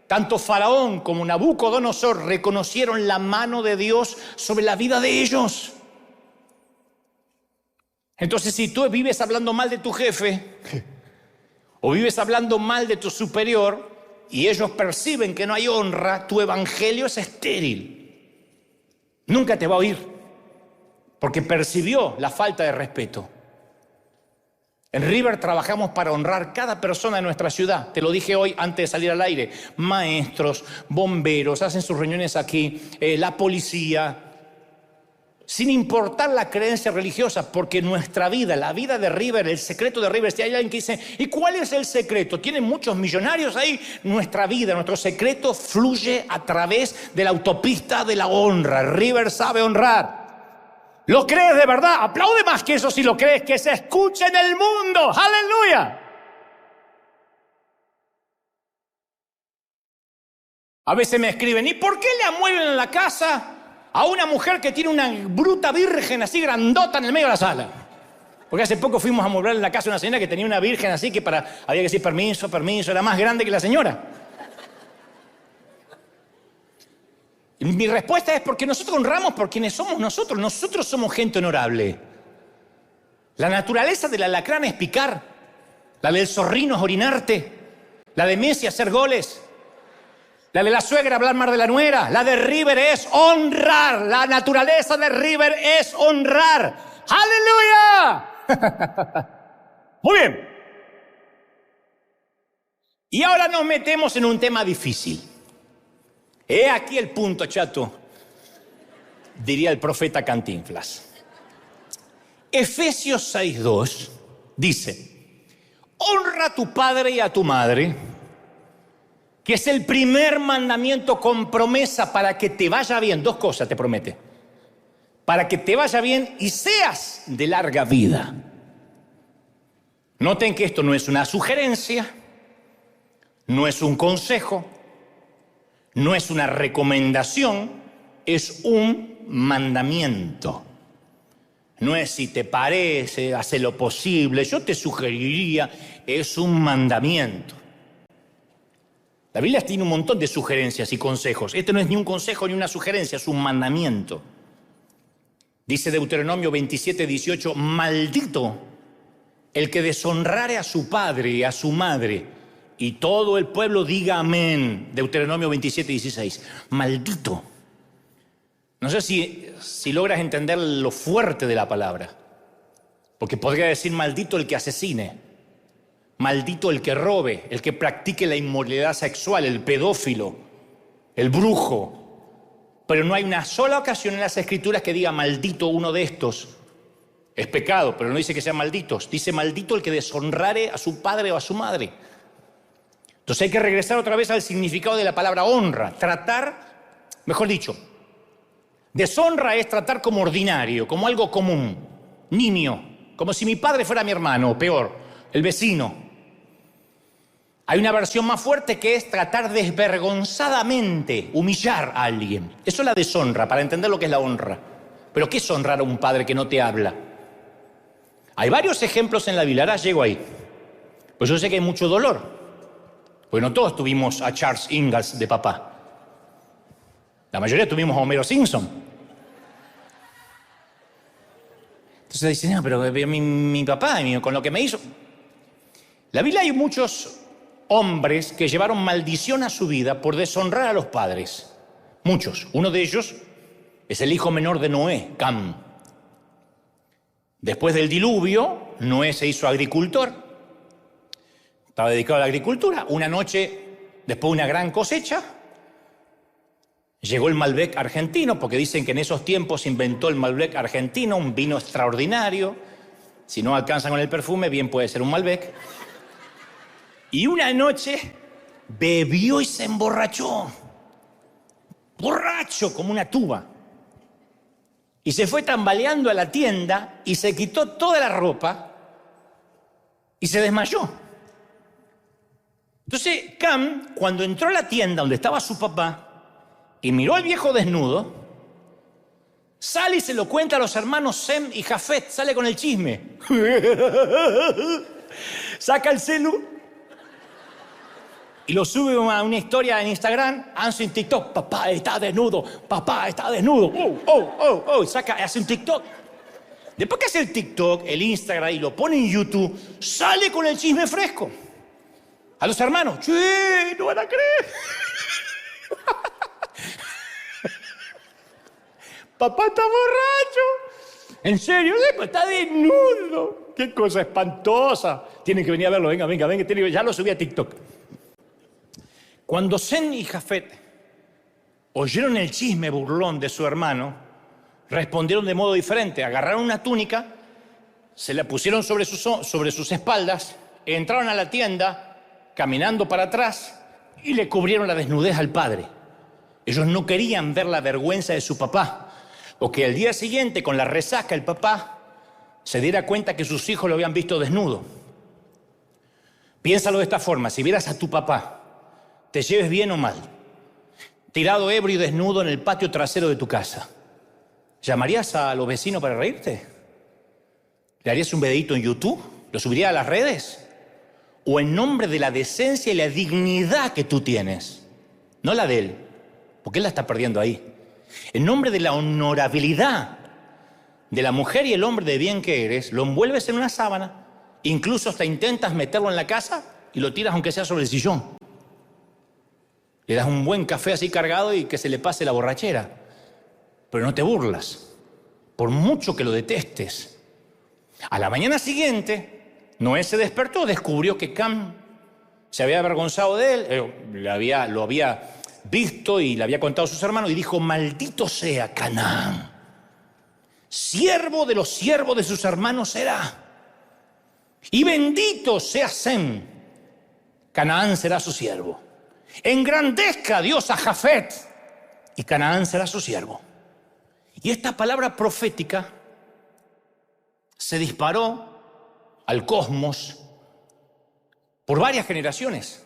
A: tanto Faraón como Nabucodonosor reconocieron la mano de Dios sobre la vida de ellos. Entonces, si tú vives hablando mal de tu jefe o vives hablando mal de tu superior y ellos perciben que no hay honra, tu evangelio es estéril. Nunca te va a oír porque percibió la falta de respeto. En River trabajamos para honrar cada persona de nuestra ciudad. Te lo dije hoy antes de salir al aire. Maestros, bomberos, hacen sus reuniones aquí, la policía, sin importar la creencia religiosa, porque nuestra vida, la vida de River, el secreto de River, si hay alguien que dice, ¿y cuál es el secreto? ¿Tienen muchos millonarios ahí? Nuestra vida, nuestro secreto fluye a través de la autopista de la honra. River sabe honrar. ¿Lo crees de verdad? Aplaude más que eso si lo crees, que se escuche en el mundo. ¡Aleluya! A veces me escriben, ¿y por qué le amueblan la casa a una mujer que tiene una bruta virgen así grandota en el medio de la sala? Porque hace poco fuimos a amueblar en la casa a una señora que tenía una virgen así que había que decir permiso, era más grande que la señora. Y mi respuesta es porque nosotros honramos por quienes somos nosotros. Nosotros somos gente honorable. La naturaleza del alacrán es picar. La del zorrino es orinarte. La de Messi hacer goles. La de la suegra hablar mal de la nuera. La de River es honrar. La naturaleza de River es honrar. ¡Aleluya! Muy bien. Y ahora nos metemos en un tema difícil. He aquí el punto, chato, diría el profeta Cantinflas. Efesios 6:2 dice, honra a tu padre y a tu madre, que es el primer mandamiento con promesa para que te vaya bien. Dos cosas te promete. Para que te vaya bien y seas de larga vida. Noten que esto no es una sugerencia, no es un consejo, no es una recomendación, es un mandamiento. No es si te parece, hace lo posible, yo te sugeriría, es un mandamiento. La Biblia tiene un montón de sugerencias y consejos. Este no es ni un consejo ni una sugerencia, es un mandamiento. Dice Deuteronomio 27:18, maldito el que deshonrare a su padre y a su madre. Y todo el pueblo diga amén. Deuteronomio 27:16. Maldito. No sé si logras entender lo fuerte de la palabra. Porque podría decir maldito el que asesine. Maldito el que robe, el que practique la inmoralidad sexual, el pedófilo, el brujo. Pero no hay una sola ocasión en las Escrituras que diga maldito uno de estos. Es pecado, pero no dice que sean malditos. Dice maldito el que deshonrare a su padre o a su madre. Entonces hay que regresar otra vez al significado de la palabra honra. Tratar, mejor dicho, deshonra es tratar como ordinario, como algo común, nimio, como si mi padre fuera mi hermano, o peor, el vecino. Hay una versión más fuerte que es tratar desvergonzadamente, humillar a alguien. Eso es la deshonra, para entender lo que es la honra. ¿Pero qué es honrar a un padre que no te habla? Hay varios ejemplos en la Biblia, ahora llego ahí. Pues yo sé que hay mucho dolor. Pues no todos tuvimos a Charles Ingalls de papá. La mayoría tuvimos a Homero Simpson. Entonces dicen, no, pero mi papá, con lo que me hizo. La Biblia hay muchos hombres que llevaron maldición a su vida por deshonrar a los padres. Muchos. Uno de ellos es el hijo menor de Noé, Cam. Después del diluvio, Noé se hizo agricultor. Estaba dedicado a la agricultura. Una noche, después de una gran cosecha, llegó el Malbec argentino, porque dicen que en esos tiempos se inventó el Malbec argentino, un vino extraordinario. Si no alcanzan con el perfume, bien puede ser un Malbec. Y una noche bebió y se emborrachó. Borracho como una tuba. Y se fue tambaleando a la tienda y se quitó toda la ropa y se desmayó. Entonces, Cam, cuando entró a la tienda donde estaba su papá y miró al viejo desnudo, sale y se lo cuenta a los hermanos Sem y Jafet, sale con el chisme. Saca el celu y lo sube a una historia en Instagram, hace un TikTok, papá está desnudo, hace un TikTok. Después que hace el TikTok, el Instagram y lo pone en YouTube, sale con el chisme fresco. A los hermanos, ¡che! No van a creer. Papá está borracho. ¿En serio? Está desnudo. Qué cosa espantosa. Tienen que venir a verlo, venga, ya lo subí a TikTok. Cuando Sem y Jafet oyeron el chisme burlón de su hermano, respondieron de modo diferente. Agarraron una túnica, se la pusieron sobre sus espaldas, entraron a la tienda, caminando para atrás, y le cubrieron la desnudez al padre. Ellos no querían ver la vergüenza de su papá, o que al día siguiente, con la resaca, el papá se diera cuenta que sus hijos lo habían visto desnudo. Piénsalo de esta forma: si vieras a tu papá, te lleves bien o mal, tirado ebrio y desnudo en el patio trasero de tu casa, ¿llamarías a los vecinos para reírte? ¿Le harías un videíto en YouTube? ¿Lo subirías a las redes? ¿O en nombre de la decencia y la dignidad que tú tienes, no la de él, porque él la está perdiendo ahí, en nombre de la honorabilidad de la mujer y el hombre de bien que eres, lo envuelves en una sábana, incluso hasta intentas meterlo en la casa y lo tiras aunque sea sobre el sillón? Le das un buen café así cargado y que se le pase la borrachera. Pero no te burlas, por mucho que lo detestes. A la mañana siguiente, Noé se despertó, descubrió que Cam se había avergonzado de él, lo había visto y le había contado a sus hermanos, y dijo: maldito sea Canaán, siervo de los siervos de sus hermanos será, y bendito sea Sem, Canaán será su siervo. Engrandezca Dios a Jafet, y Canaán será su siervo. Y esta palabra profética se disparó al cosmos por varias generaciones.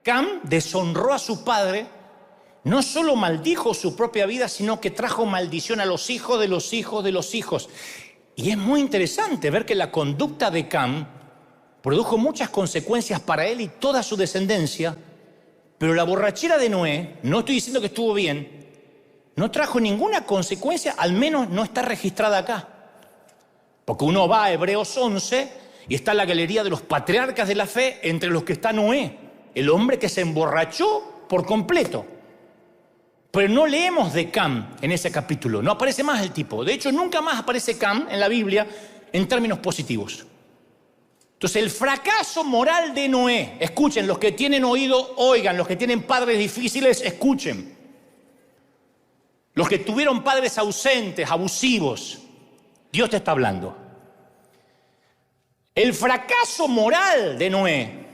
A: Cam deshonró a su padre, no solo maldijo su propia vida, sino que trajo maldición a los hijos de los hijos de los hijos. Y es muy interesante ver que la conducta de Cam produjo muchas consecuencias para él y toda su descendencia, Pero la borrachera de Noé, no estoy diciendo que estuvo bien, no trajo ninguna consecuencia, al menos no está registrada acá. Porque uno va a Hebreos 11 y está la galería de los patriarcas de la fe, entre los que está Noé, el hombre que se emborrachó por completo. Pero no leemos de Cam en ese capítulo, no aparece más el tipo. De hecho, nunca más aparece Cam en la Biblia en términos positivos. Entonces, el fracaso moral de Noé, escuchen, los que tienen oído, oigan, los que tienen padres difíciles, escuchen. Los que tuvieron padres ausentes, abusivos, Dios te está hablando. El fracaso moral de Noé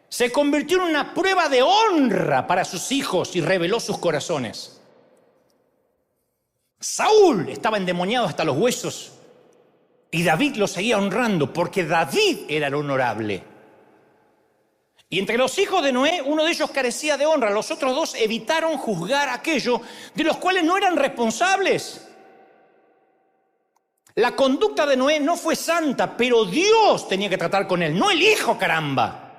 A: se convirtió en una prueba de honra para sus hijos y reveló sus corazones. Saúl estaba endemoniado hasta los huesos y David lo seguía honrando porque David era el honorable. Y entre los hijos de Noé, uno de ellos carecía de honra. Los otros dos evitaron juzgar aquello de los cuales no eran responsables. La conducta de Noé no fue santa, pero Dios tenía que tratar con él, no el hijo, caramba.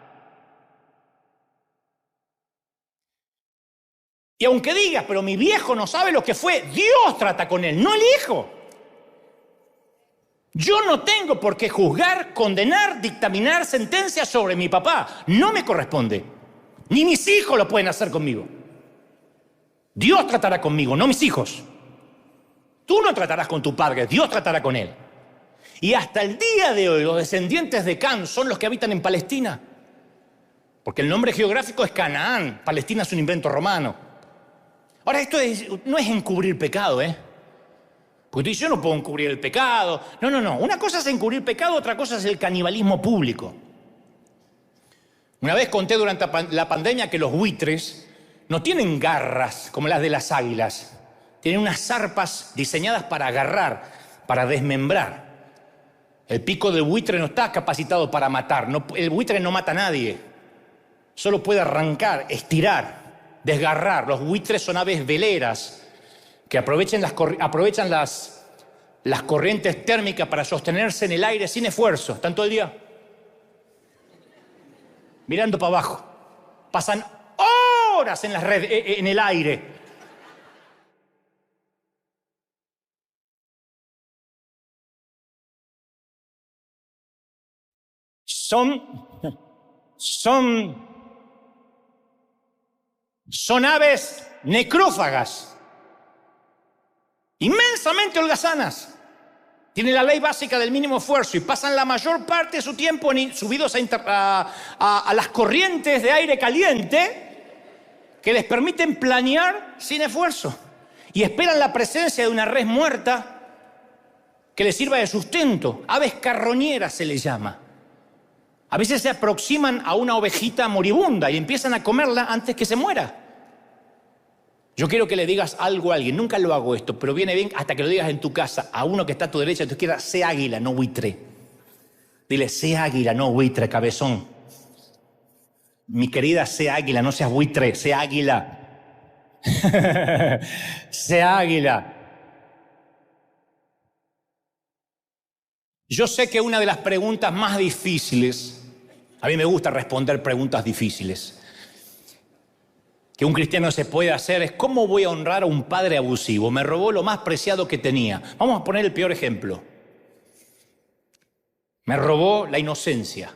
A: Y aunque digas, pero mi viejo no sabe lo que fue, Dios trata con él, no el hijo. Yo no tengo por qué juzgar, condenar, dictaminar sentencias sobre mi papá. No me corresponde. Ni mis hijos lo pueden hacer conmigo. Dios tratará conmigo, no mis hijos. Tú no tratarás con tu padre, Dios tratará con él. Y hasta el día de hoy los descendientes de Cam son los que habitan en Palestina. Porque el nombre geográfico es Canaán. Palestina es un invento romano. Ahora, esto no es encubrir pecado, Porque tú dices, yo no puedo encubrir el pecado. No. Una cosa es encubrir pecado, otra cosa es el canibalismo público. Una vez conté durante la pandemia que los buitres no tienen garras como las de las águilas. Tienen unas zarpas diseñadas para agarrar, para desmembrar. El pico del buitre no está capacitado para matar. El buitre no mata a nadie. Solo puede arrancar, estirar, desgarrar. Los buitres son aves veleras que aprovechan las corrientes térmicas para sostenerse en el aire sin esfuerzo. Están todo el día mirando para abajo. Pasan horas en las redes, en el aire. Son aves necrófagas, inmensamente holgazanas. Tienen la ley básica del mínimo esfuerzo y pasan la mayor parte de su tiempo subidos a las corrientes de aire caliente que les permiten planear sin esfuerzo. Y esperan la presencia de una res muerta que les sirva de sustento. Aves carroñeras se les llama. A veces se aproximan a una ovejita moribunda y empiezan a comerla antes que se muera. Yo quiero que le digas algo a alguien, nunca lo hago esto, pero viene bien hasta que lo digas en tu casa, a uno que está a tu derecha, a tu izquierda, sé águila, no buitre. Dile, sé águila, no buitre, cabezón. Mi querida, sé águila, no seas buitre, sé águila. Sé águila. Yo sé que una de las preguntas más difíciles, a mí me gusta responder preguntas difíciles, que un cristiano se puede hacer es, ¿cómo voy a honrar a un padre abusivo? Me robó lo más preciado que tenía. Vamos a poner el peor ejemplo. Me robó la inocencia.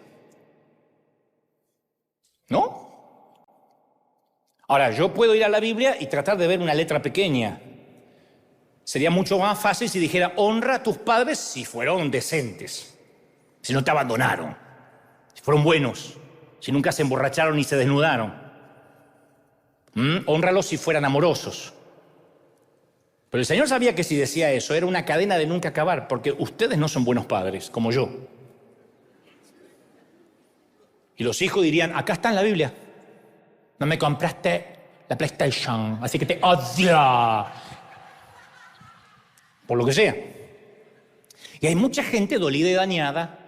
A: ¿No? Ahora, yo puedo ir a la Biblia y tratar de ver una letra pequeña. Sería mucho más fácil si dijera, honra a tus padres si fueron decentes, si no te abandonaron, si fueron buenos, si nunca se emborracharon ni se desnudaron. Hónralos si fueran amorosos. Pero el Señor sabía que si decía eso era una cadena de nunca acabar, porque ustedes no son buenos padres, como yo. Y los hijos dirían, acá está en la Biblia, no me compraste la PlayStation, así que te odio. Por lo que sea. Y hay mucha gente dolida y dañada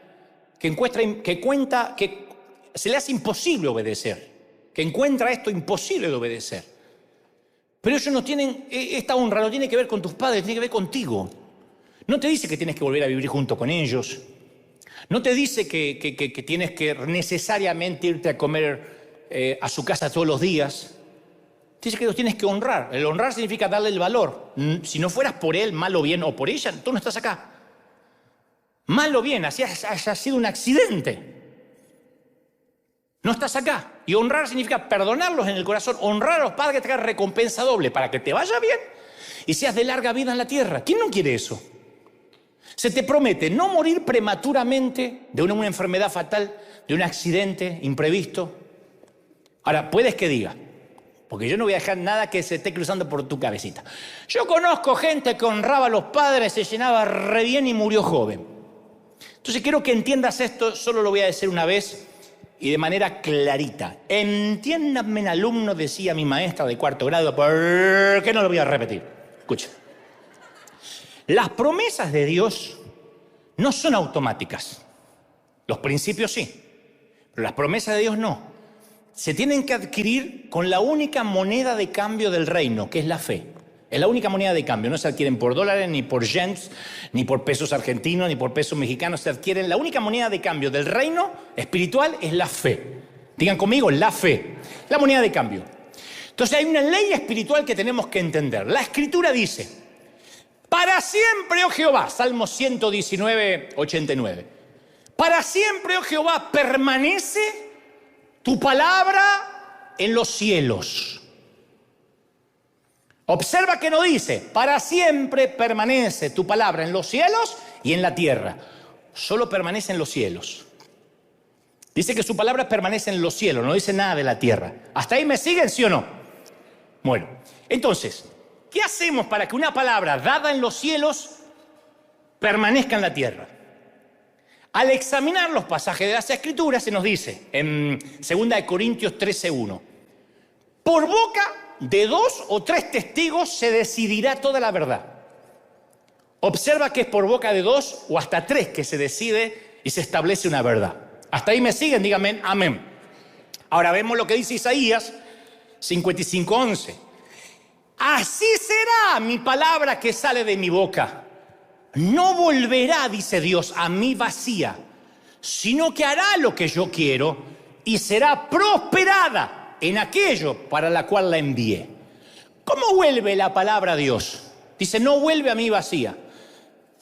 A: que cuenta que se le hace imposible obedecer, que encuentra esto imposible de obedecer. Pero ellos no tienen, esta honra no tiene que ver con tus padres, tiene que ver contigo. No te dice que tienes que volver a vivir junto con ellos. No te dice que tienes que necesariamente irte a comer a su casa todos los días. Dice que los tienes que honrar. El honrar significa darle el valor. Si no fueras por él, mal o bien, o por ella, tú no estás acá. Mal o bien, así haya sido un accidente. No estás acá. Y honrar significa perdonarlos en el corazón. Honrar a los padres que te hagan recompensa doble para que te vaya bien y seas de larga vida en la tierra. ¿Quién no quiere eso? Se te promete no morir prematuramente de una enfermedad fatal, de un accidente imprevisto. Ahora, puedes que diga, porque yo no voy a dejar nada que se esté cruzando por tu cabecita. Yo conozco gente que honraba a los padres, se llenaba re bien y murió joven. Entonces quiero que entiendas esto, solo lo voy a decir una vez y de manera clarita. Entiéndanme, alumno, decía mi maestra de 4º grado, ¿por qué no lo voy a repetir? Escucha. Las promesas de Dios no son automáticas. Los principios sí, pero las promesas de Dios no. Se tienen que adquirir con la única moneda de cambio del reino, que es la fe. Es la única moneda de cambio. No se adquieren por dólares, ni por yens, ni por pesos argentinos, ni por pesos mexicanos. Se adquieren. La única moneda de cambio del reino espiritual es la fe. Digan conmigo, la fe. La moneda de cambio. Entonces hay una ley espiritual que tenemos que entender. La Escritura dice, para siempre, oh Jehová, Salmo 119, 89. Para siempre, oh Jehová, permanece tu palabra en los cielos. Observa que no dice, para siempre permanece tu palabra en los cielos y en la tierra. Solo permanece en los cielos. Dice que su palabra permanece en los cielos, no dice nada de la tierra. ¿Hasta ahí me siguen, sí o no? Bueno, entonces, ¿qué hacemos para que una palabra dada en los cielos permanezca en la tierra? Al examinar los pasajes de las Escrituras se nos dice en 2 Corintios 13:1, por boca de 2 o 3 testigos se decidirá toda la verdad. Observa que es por boca de 2 o hasta 3 que se decide y se establece una verdad. Hasta ahí me siguen, díganme amén. Ahora vemos lo que dice Isaías 55:11. Así será mi palabra que sale de mi boca. No volverá, dice Dios, a mí vacía, sino que hará lo que yo quiero y será prosperada en aquello para la cual la envié. ¿Cómo vuelve la palabra a Dios? Dice, no vuelve a mí vacía.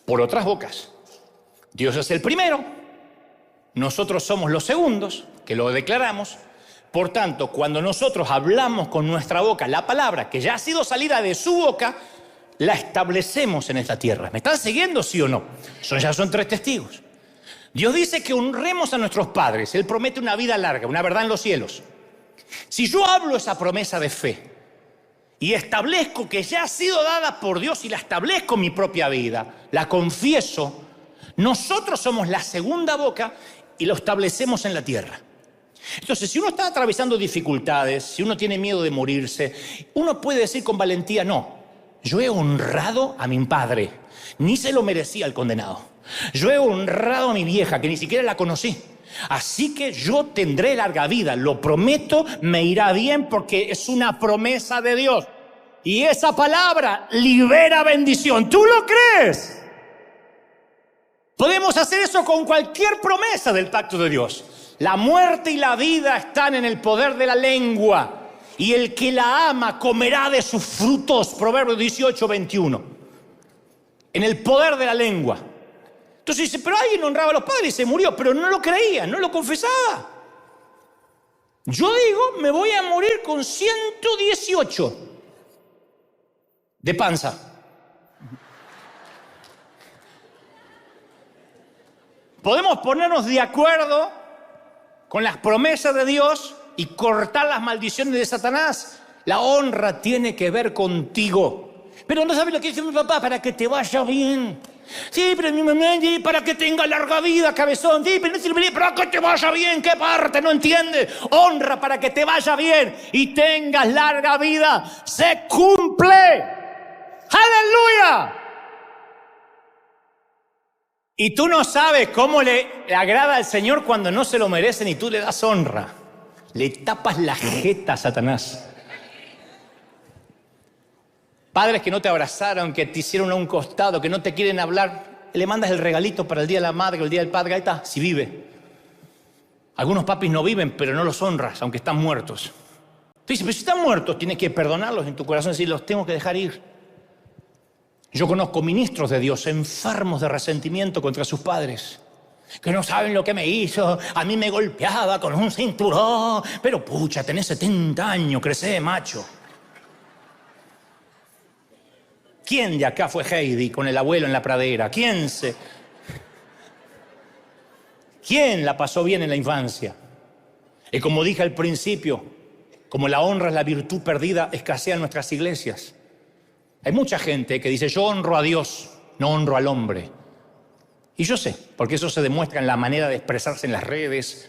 A: Por otras bocas. Dios es el primero, nosotros somos los segundos, que lo declaramos. Por tanto, cuando nosotros hablamos con nuestra boca la palabra que ya ha sido salida de su boca, la establecemos en esta tierra. ¿Me están siguiendo, sí o no? Ya son 3 testigos. Dios dice que honremos a nuestros padres. Él promete una vida larga, una verdad en los cielos. Si yo hablo esa promesa de fe y establezco que ya ha sido dada por Dios y la establezco en mi propia vida, la confieso, nosotros somos la segunda boca y lo establecemos en la tierra. Entonces, si uno está atravesando dificultades, si uno tiene miedo de morirse, uno puede decir con valentía, no, yo he honrado a mi padre, ni se lo merecía el condenado. Yo he honrado a mi vieja, que ni siquiera la conocí. Así que yo tendré larga vida, lo prometo, me irá bien porque es una promesa de Dios. Y esa palabra libera bendición. ¿Tú lo crees? Podemos hacer eso con cualquier promesa del pacto de Dios. La muerte y la vida están en el poder de la lengua. Y el que la ama comerá de sus frutos. Proverbios 18:21. En el poder de la lengua. Entonces dice, pero alguien honraba a los padres y se murió, pero no lo creía, no lo confesaba. Yo digo, me voy a morir con 118 de panza. Podemos ponernos de acuerdo con las promesas de Dios y cortar las maldiciones de Satanás. La honra tiene que ver contigo. Pero no sabes lo que dice mi papá, para que te vaya bien. Sí, pero mi mamá, para que tenga larga vida, cabezón. Sí, pero no sirve para que te vaya bien. ¿Qué parte? No entiende. Honra para que te vaya bien y tengas larga vida. Se cumple. ¡Aleluya! Y tú no sabes cómo le agrada al Señor cuando no se lo merecen y tú le das honra. Le tapas la jeta a Satanás. Padres que no te abrazaron, que te hicieron a un costado, que no te quieren hablar, le mandas el regalito para el Día de la Madre o el Día del Padre, ahí está, si vive. Algunos papis no viven, pero no los honras, aunque están muertos. Tú dices, pero si están muertos, tienes que perdonarlos en tu corazón y decir, los tengo que dejar ir. Yo conozco ministros de Dios enfermos de resentimiento contra sus padres, que no saben lo que me hizo, a mí me golpeaba con un cinturón, pero pucha, tenés 70 años, crecé, macho. ¿Quién de acá fue Heidi con el abuelo en la pradera? ¿Quién la pasó bien en la infancia? Y como dije al principio, como la honra es la virtud perdida, escasea en nuestras iglesias. Hay mucha gente que dice, yo honro a Dios, no honro al hombre. Y yo sé, porque eso se demuestra en la manera de expresarse en las redes,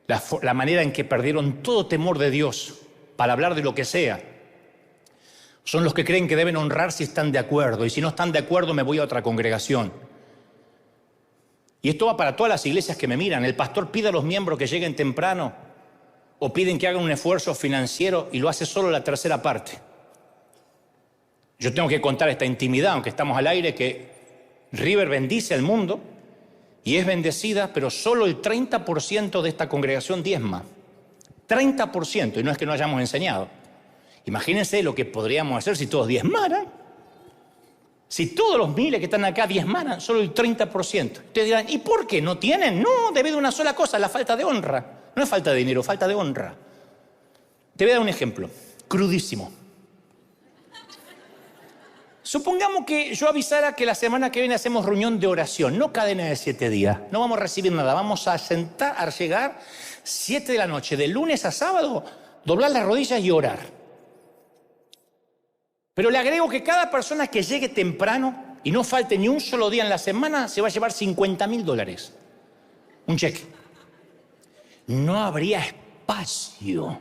A: la manera en que perdieron todo temor de Dios para hablar de lo que sea. Son los que creen que deben honrar si están de acuerdo, y si no están de acuerdo me voy a otra congregación. Y esto va para todas las iglesias que me miran. El pastor pide a los miembros que lleguen temprano o piden que hagan un esfuerzo financiero y lo hace solo la tercera parte. Yo tengo que contar esta intimidad, aunque estamos al aire, que River bendice al mundo y es bendecida, pero solo el 30% de esta congregación diezma. 30%, y no es que no hayamos enseñado. Imagínense lo que podríamos hacer si todos diezmaran. Si todos los miles que están acá diezmaran, solo el 30%. Ustedes dirán, ¿y por qué? ¿No tienen? No, debido a una sola cosa, la falta de honra. No es falta de dinero, falta de honra. Te voy a dar un ejemplo, crudísimo. Supongamos que yo avisara que la semana que viene hacemos reunión de oración, no cadena de 7 días. No vamos a recibir nada, vamos a llegar 7 de la noche, de lunes a sábado, doblar las rodillas y orar. Pero le agrego que cada persona que llegue temprano y no falte ni un solo día en la semana se va a llevar $50,000. Un cheque. No habría espacio.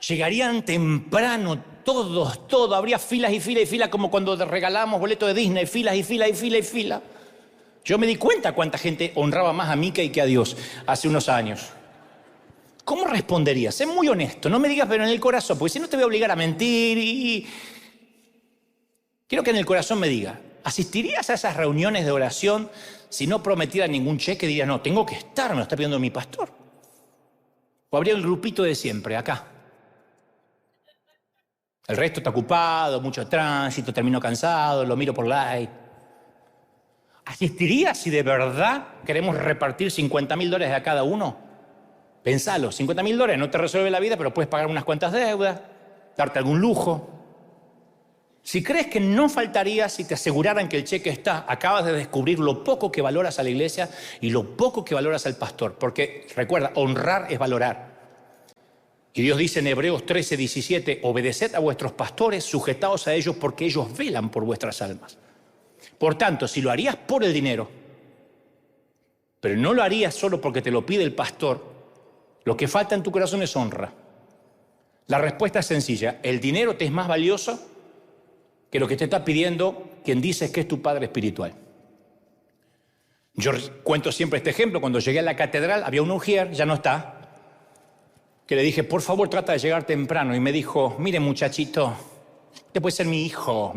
A: Llegarían temprano todos, habría filas y filas y filas, como cuando regalábamos boletos de Disney, filas y filas y filas y filas. Yo me di cuenta cuánta gente honraba más a Mickey que a Dios hace unos años. ¿Cómo responderías? Sé muy honesto, no me digas pero en el corazón, porque si no te voy a obligar a mentir y... Quiero que en el corazón me diga, ¿asistirías a esas reuniones de oración si no prometiera ningún cheque? Dirías, no, tengo que estar, me lo está pidiendo mi pastor. O habría el grupito de siempre, acá. El resto está ocupado, mucho tránsito, termino cansado, lo miro por like. ¿Asistirías si de verdad queremos repartir $50,000 a cada uno? Pensalo, $50,000 no te resuelve la vida, pero puedes pagar unas cuantas deudas, darte algún lujo. Si crees que no faltaría si te aseguraran que el cheque está, acabas de descubrir lo poco que valoras a la iglesia y lo poco que valoras al pastor. Porque recuerda, honrar es valorar. Y Dios dice en Hebreos 13:17, obedeced a vuestros pastores, sujetaos a ellos porque ellos velan por vuestras almas. Por tanto, si lo harías por el dinero, pero no lo harías solo porque te lo pide el pastor, lo que falta en tu corazón es honra. La respuesta es sencilla, el dinero te es más valioso que lo que te está pidiendo quien dices que es tu padre espiritual. Yo cuento siempre este ejemplo, cuando llegué a la catedral había un ujier, ya no está, que le dije, por favor, trata de llegar temprano. Y me dijo, mire muchachito, usted puede ser mi hijo.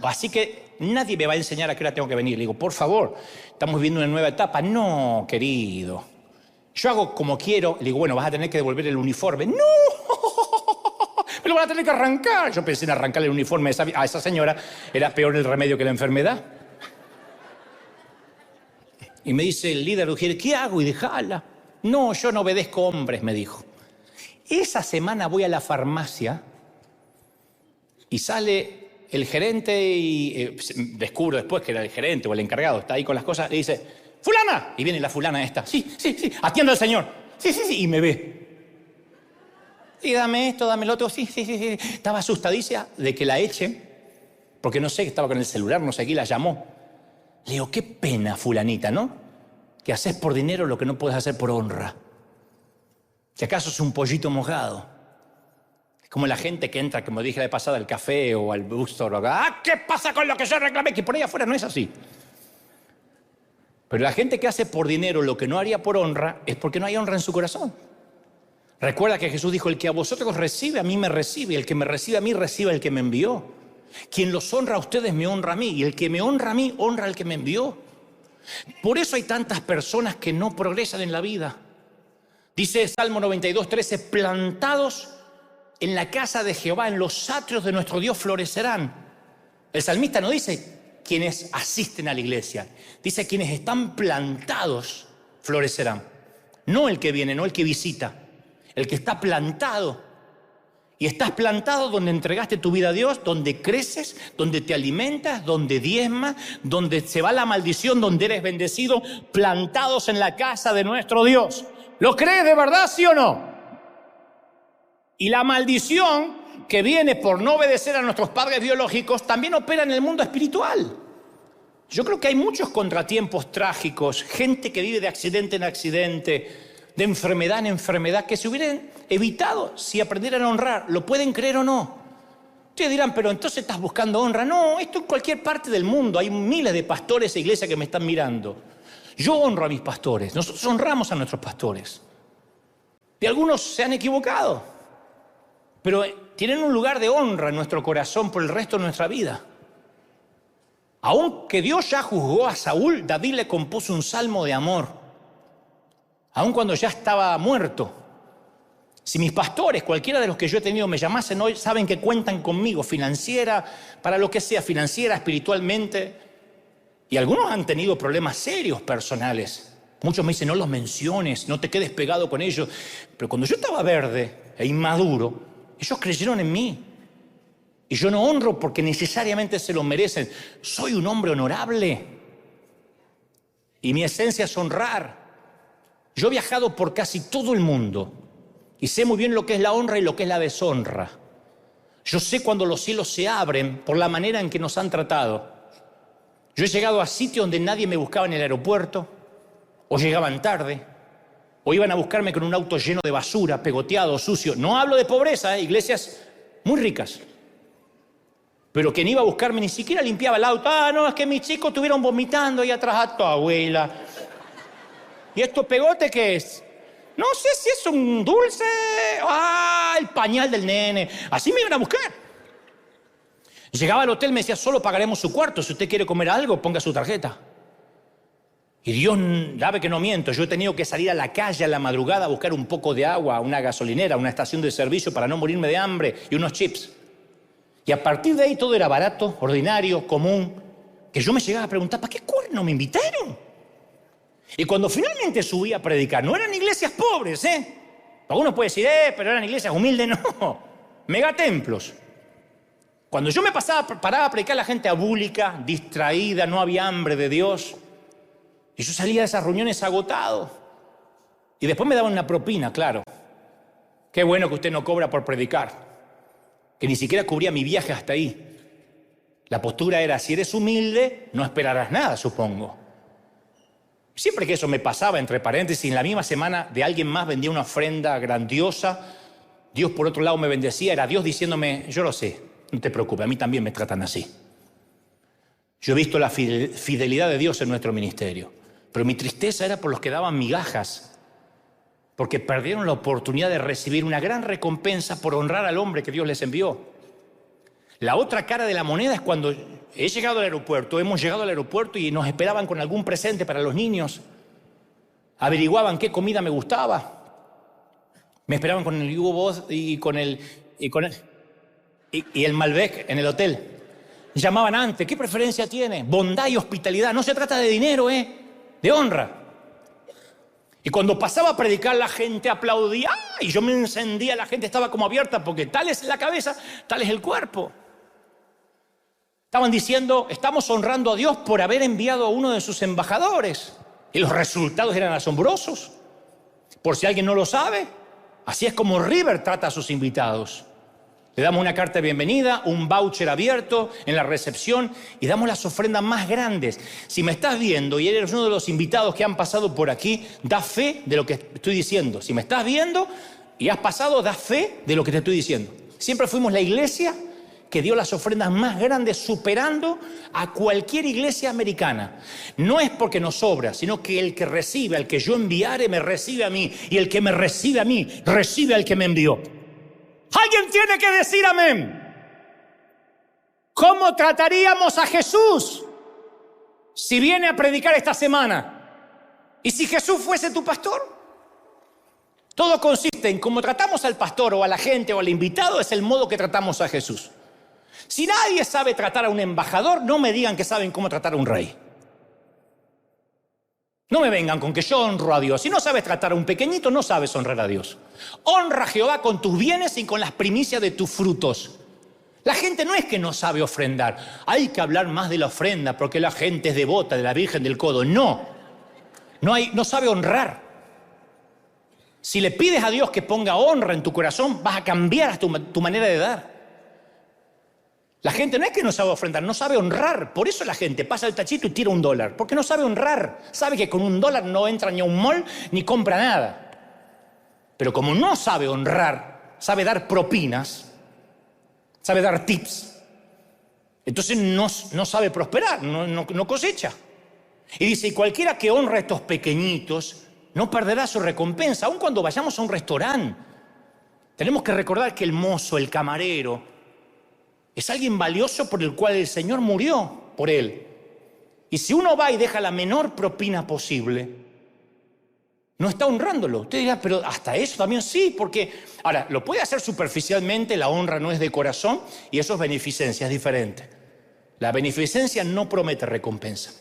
A: Así que nadie me va a enseñar a qué hora tengo que venir. Le digo, por favor, estamos viviendo una nueva etapa. No, querido, yo hago como quiero. Le digo, bueno, vas a tener que devolver el uniforme. No, me lo van a tener que arrancar. Yo pensé en arrancarle el uniforme a esa señora. Era peor el remedio que la enfermedad. Y me dice el líder, ¿qué hago? Y déjala. No, yo no obedezco hombres, me dijo. Esa semana voy a la farmacia y sale el gerente y descubro después que era el gerente o el encargado, está ahí con las cosas, le dice, ¡fulana! Y viene la fulana esta, sí, atienda al señor, sí, y me ve. Y dame esto, dame lo otro, sí. Estaba asustadicia de que la echen, porque no sé, estaba con el celular, no sé qué, la llamó. Le digo, qué pena, fulanita, ¿no? Que haces por dinero lo que no puedes hacer por honra. Si acaso es un pollito mojado. Es como la gente que entra, como dije la vez pasada, al café o al bookstore. ¿Qué pasa con lo que yo reclamé? Que por ahí afuera no es así. Pero la gente que hace por dinero lo que no haría por honra es porque no hay honra en su corazón. Recuerda que Jesús dijo, el que a vosotros recibe, a mí me recibe. El que me recibe a mí, recibe al que me envió. Quien los honra a ustedes, me honra a mí. Y el que me honra a mí, honra al que me envió. Por eso hay tantas personas que no progresan en la vida. Dice Salmo 92:13, plantados en la casa de Jehová, en los atrios de nuestro Dios florecerán. El salmista no dice quienes asisten a la iglesia, dice quienes están plantados florecerán. No el que viene, no el que visita, el que está plantado. Y estás plantado donde entregaste tu vida a Dios, donde creces, donde te alimentas, donde diezmas, donde se va la maldición, donde eres bendecido, plantados en la casa de nuestro Dios. ¿Lo crees de verdad, sí o no? Y la maldición que viene por no obedecer a nuestros padres biológicos también opera en el mundo espiritual. Yo creo que hay muchos contratiempos trágicos, gente que vive de accidente en accidente, de enfermedad en enfermedad, que se hubieran evitado si aprendieran a honrar. ¿Lo pueden creer o no? Ustedes dirán, pero entonces estás buscando honra. No, esto en cualquier parte del mundo. Hay miles de pastores e iglesias que me están mirando. Yo honro a mis pastores. Nosotros honramos a nuestros pastores. Y algunos se han equivocado, pero tienen un lugar de honra en nuestro corazón por el resto de nuestra vida. Aunque Dios ya juzgó a Saúl, David le compuso un salmo de amor. Aun cuando ya estaba muerto. Si mis pastores, cualquiera de los que yo he tenido, me llamasen hoy, saben que cuentan conmigo, financiera, para lo que sea, financiera, espiritualmente. Y algunos han tenido problemas serios personales. Muchos me dicen, no los menciones, no te quedes pegado con ellos. Pero cuando yo estaba verde e inmaduro, ellos creyeron en mí. Y yo no honro porque necesariamente se lo merecen. Soy un hombre honorable. Y mi esencia es honrar. Yo he viajado por casi todo el mundo y sé muy bien lo que es la honra y lo que es la deshonra. Yo sé cuando los cielos se abren por la manera en que nos han tratado. Yo he llegado a sitios donde nadie me buscaba en el aeropuerto, o llegaban tarde, o iban a buscarme con un auto lleno de basura, pegoteado, sucio. No hablo de pobreza, iglesias muy ricas. Pero quien iba a buscarme ni siquiera limpiaba el auto. Ah, no, es que mis chicos estuvieron vomitando ahí atrás a tu abuela. ¿Y esto pegote qué es? No sé si es un dulce. Ah, el pañal del nene. Así me iban a buscar. Llegaba al hotel, me decía, solo pagaremos su cuarto. Si usted quiere comer algo, ponga su tarjeta. Y Dios sabe que no miento. Yo he tenido que salir a la calle a la madrugada a buscar un poco de agua, a una gasolinera, a una estación de servicio para no morirme de hambre y unos chips. Y a partir de ahí todo era barato, ordinario, común. Que yo me llegaba a preguntar, ¿para qué cuerno me invitaron? Y cuando finalmente subí a predicar, no eran iglesias pobres, Algunos pueden decir, pero eran iglesias humildes, no. Megatemplos. Cuando yo me paraba a predicar, la gente abúlica, distraída, no había hambre de Dios. Y yo salía de esas reuniones agotado. Y después me daban una propina, claro. Qué bueno que usted no cobra por predicar. Que ni siquiera cubría mi viaje hasta ahí. La postura era, si eres humilde, no esperarás nada, supongo. Siempre que eso me pasaba, entre paréntesis, en la misma semana de alguien más vendía una ofrenda grandiosa, Dios por otro lado me bendecía, era Dios diciéndome, yo lo sé, no te preocupes, a mí también me tratan así. Yo he visto la fidelidad de Dios en nuestro ministerio, pero mi tristeza era por los que daban migajas, porque perdieron la oportunidad de recibir una gran recompensa por honrar al hombre que Dios les envió. La otra cara de la moneda es cuando he llegado al aeropuerto, hemos llegado al aeropuerto y nos esperaban con algún presente para los niños. Averiguaban qué comida me gustaba. Me esperaban con el Hugo Boss y el Malbec en el hotel. Llamaban antes, ¿qué preferencia tiene? Bondad y hospitalidad. No se trata de dinero, de honra. Y cuando pasaba a predicar, la gente aplaudía. Y yo me encendía, la gente estaba como abierta porque tal es la cabeza, tal es el cuerpo. Estaban diciendo, estamos honrando a Dios por haber enviado a uno de sus embajadores. Y los resultados eran asombrosos. Por si alguien no lo sabe, así es como River trata a sus invitados. Le damos una carta de bienvenida, un voucher abierto en la recepción y damos las ofrendas más grandes. Si me estás viendo y eres uno de los invitados que han pasado por aquí, da fe de lo que estoy diciendo. Si me estás viendo y has pasado, da fe de lo que te estoy diciendo. Siempre fuimos la iglesia que dio las ofrendas más grandes, superando a cualquier iglesia americana. No es porque nos sobra, sino que el que recibe, al que yo enviare, me recibe a mí. Y el que me recibe a mí, recibe al que me envió. Alguien tiene que decir amén. ¿Cómo trataríamos a Jesús si viene a predicar esta semana y si Jesús fuese tu pastor? Todo consiste en cómo tratamos al pastor o a la gente o al invitado, es el modo que tratamos a Jesús. Si nadie sabe tratar a un embajador, no me digan que saben cómo tratar a un rey. No me vengan con que yo honro a Dios. Si no sabes tratar a un pequeñito, no sabes honrar a Dios. Honra a Jehová con tus bienes y con las primicias de tus frutos. La gente no es que no sabe ofrendar. Hay que hablar más de la ofrenda porque la gente es devota de la Virgen del Codo. No sabe honrar. Si le pides a Dios que ponga honra en tu corazón, vas a cambiar tu manera de dar. La gente no es que no sabe ofrendar, no sabe honrar. Por eso la gente pasa el tachito y tira $1, porque no sabe honrar. Sabe que con $1 no entra ni a un mall ni compra nada. Pero como no sabe honrar, sabe dar propinas, sabe dar tips, entonces no sabe prosperar, no cosecha. Y dice, y cualquiera que honra a estos pequeñitos no perderá su recompensa. Aun cuando vayamos a un restaurante, tenemos que recordar que el mozo, el camarero, es alguien valioso por el cual el Señor murió por él. Y si uno va y deja la menor propina posible, no está honrándolo. Usted dirá, pero hasta eso también sí, porque... Ahora, lo puede hacer superficialmente, la honra no es de corazón, y eso es beneficencia, es diferente. La beneficencia no promete recompensa.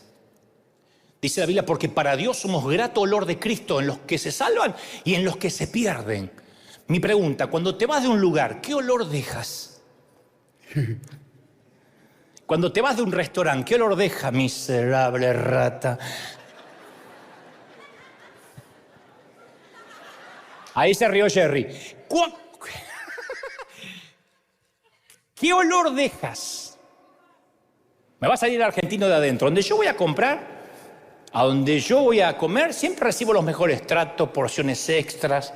A: Dice la Biblia, porque para Dios somos grato olor de Cristo en los que se salvan y en los que se pierden. Mi pregunta, cuando te vas de un lugar, ¿qué olor dejas? Cuando te vas de un restaurante, ¿qué olor deja, miserable rata? Ahí se rió Jerry. ¿Qué olor dejas? Me va a salir el argentino de adentro. Donde yo voy a comprar, a donde yo voy a comer, siempre recibo los mejores tratos, porciones extras.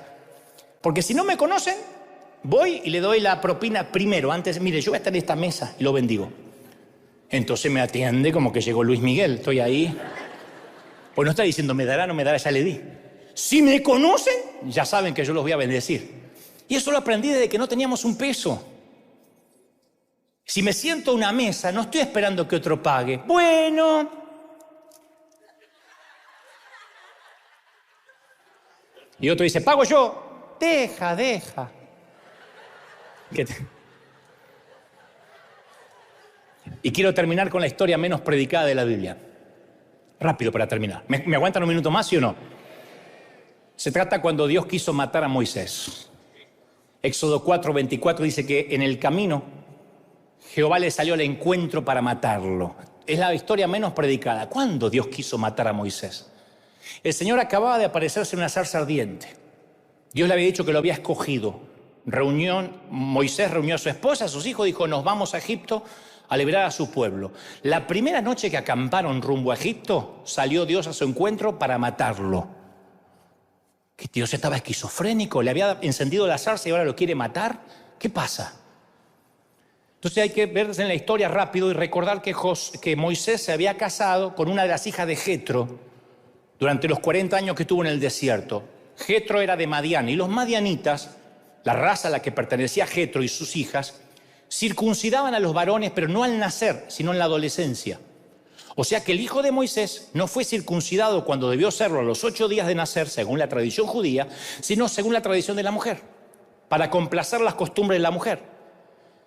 A: Porque si no me conocen, voy y le doy la propina primero. Antes, mire, yo voy a estar en esta mesa y lo bendigo. Entonces me atiende como que llegó Luis Miguel. Estoy ahí. Pues no está diciendo, me dará, no me dará, ya le di. Si me conocen, ya saben que yo los voy a bendecir. Y eso lo aprendí desde que no teníamos un peso. Si me siento a una mesa, no estoy esperando que otro pague. Bueno. Y otro dice, pago yo. Deja. Y quiero terminar con la historia menos predicada de la Biblia. Rápido para terminar. ¿Me aguantan un minuto más, sí o no? Se trata cuando Dios quiso matar a Moisés. Éxodo 4:24 dice que en el camino Jehová le salió al encuentro para matarlo. Es la historia menos predicada. ¿Cuándo Dios quiso matar a Moisés? El Señor acababa de aparecerse en una zarza ardiente. Dios le había dicho que lo había escogido. Moisés reunió a su esposa, a sus hijos, dijo, nos vamos a Egipto a liberar a su pueblo. La primera noche que acamparon rumbo a Egipto, salió Dios a su encuentro para matarlo. ¿Que Dios estaba esquizofrénico? ¿Le había encendido la zarza y ahora lo quiere matar? ¿Qué pasa? Entonces hay que verse en la historia rápido y recordar que Moisés se había casado con una de las hijas de Jetro durante los 40 años que estuvo en el desierto. Jetro era de Madián y los madianitas, la raza a la que pertenecía Jetro y sus hijas, circuncidaban a los varones, pero no al nacer, sino en la adolescencia. O sea que el hijo de Moisés no fue circuncidado cuando debió serlo a los 8 días de nacer, según la tradición judía, sino según la tradición de la mujer, para complacer las costumbres de la mujer.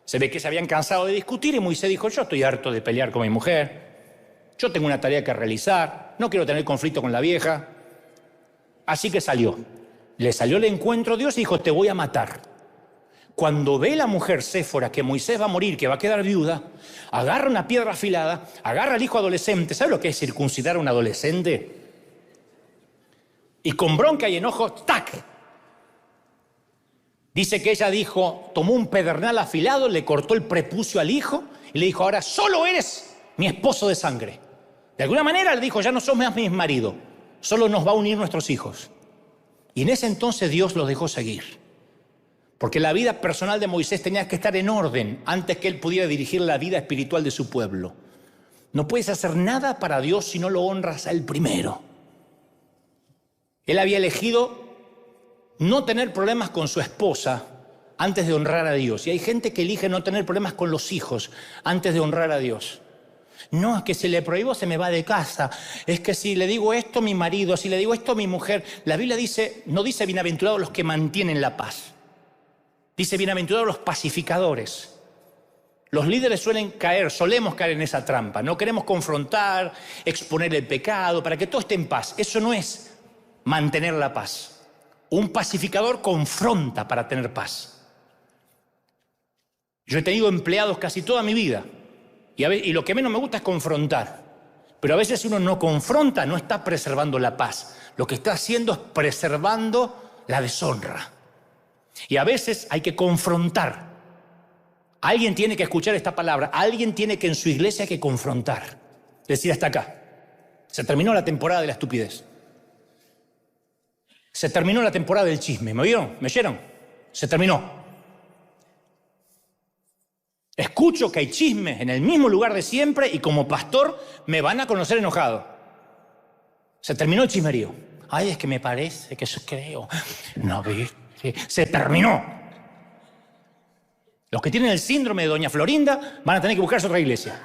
A: Se ve que se habían cansado de discutir y Moisés dijo, yo estoy harto de pelear con mi mujer, yo tengo una tarea que realizar, no quiero tener conflicto con la vieja. Así que salió. Le salió al encuentro Dios y dijo, te voy a matar. Cuando ve la mujer Séfora que Moisés va a morir, que va a quedar viuda, agarra una piedra afilada, agarra al hijo adolescente. ¿Sabe lo que es circuncidar a un adolescente? Y con bronca y enojo, ¡tac! Dice que ella tomó un pedernal afilado, le cortó el prepucio al hijo y le dijo, ahora solo eres mi esposo de sangre. De alguna manera le dijo, ya no sos más mi marido, solo nos va a unir nuestros hijos. Y en ese entonces Dios los dejó seguir. Porque la vida personal de Moisés tenía que estar en orden antes que él pudiera dirigir la vida espiritual de su pueblo. No puedes hacer nada para Dios si no lo honras a él primero. Él había elegido no tener problemas con su esposa antes de honrar a Dios. Y hay gente que elige no tener problemas con los hijos antes de honrar a Dios. No, es que si le prohíbo se me va de casa. Es que si le digo esto a mi marido, si le digo esto a mi mujer. La Biblia dice, no dice bienaventurados los que mantienen la paz. Dice bienaventurados los pacificadores. Los líderes solemos caer en esa trampa. No queremos confrontar, exponer el pecado, para que todo esté en paz. Eso no es mantener la paz. Un pacificador confronta para tener paz. Yo he tenido empleados casi toda mi vida. Y lo que menos me gusta es confrontar. Pero a veces uno no confronta, no está preservando la paz. Lo que está haciendo es preservando la deshonra. Y a veces hay que confrontar. Alguien tiene que escuchar esta palabra. Alguien tiene que en su iglesia hay que confrontar. Decir hasta acá. Se terminó la temporada de la estupidez. Se terminó la temporada del chisme. ¿Me oyeron? ¿Me oyeron? Se terminó. Escucho que hay chismes en el mismo lugar de siempre y como pastor me van a conocer enojado. Se terminó el chismerío. Ay, es que me parece que yo creo. No, ¿viste? Se terminó. Los que tienen el síndrome de Doña Florinda van a tener que buscarse otra iglesia.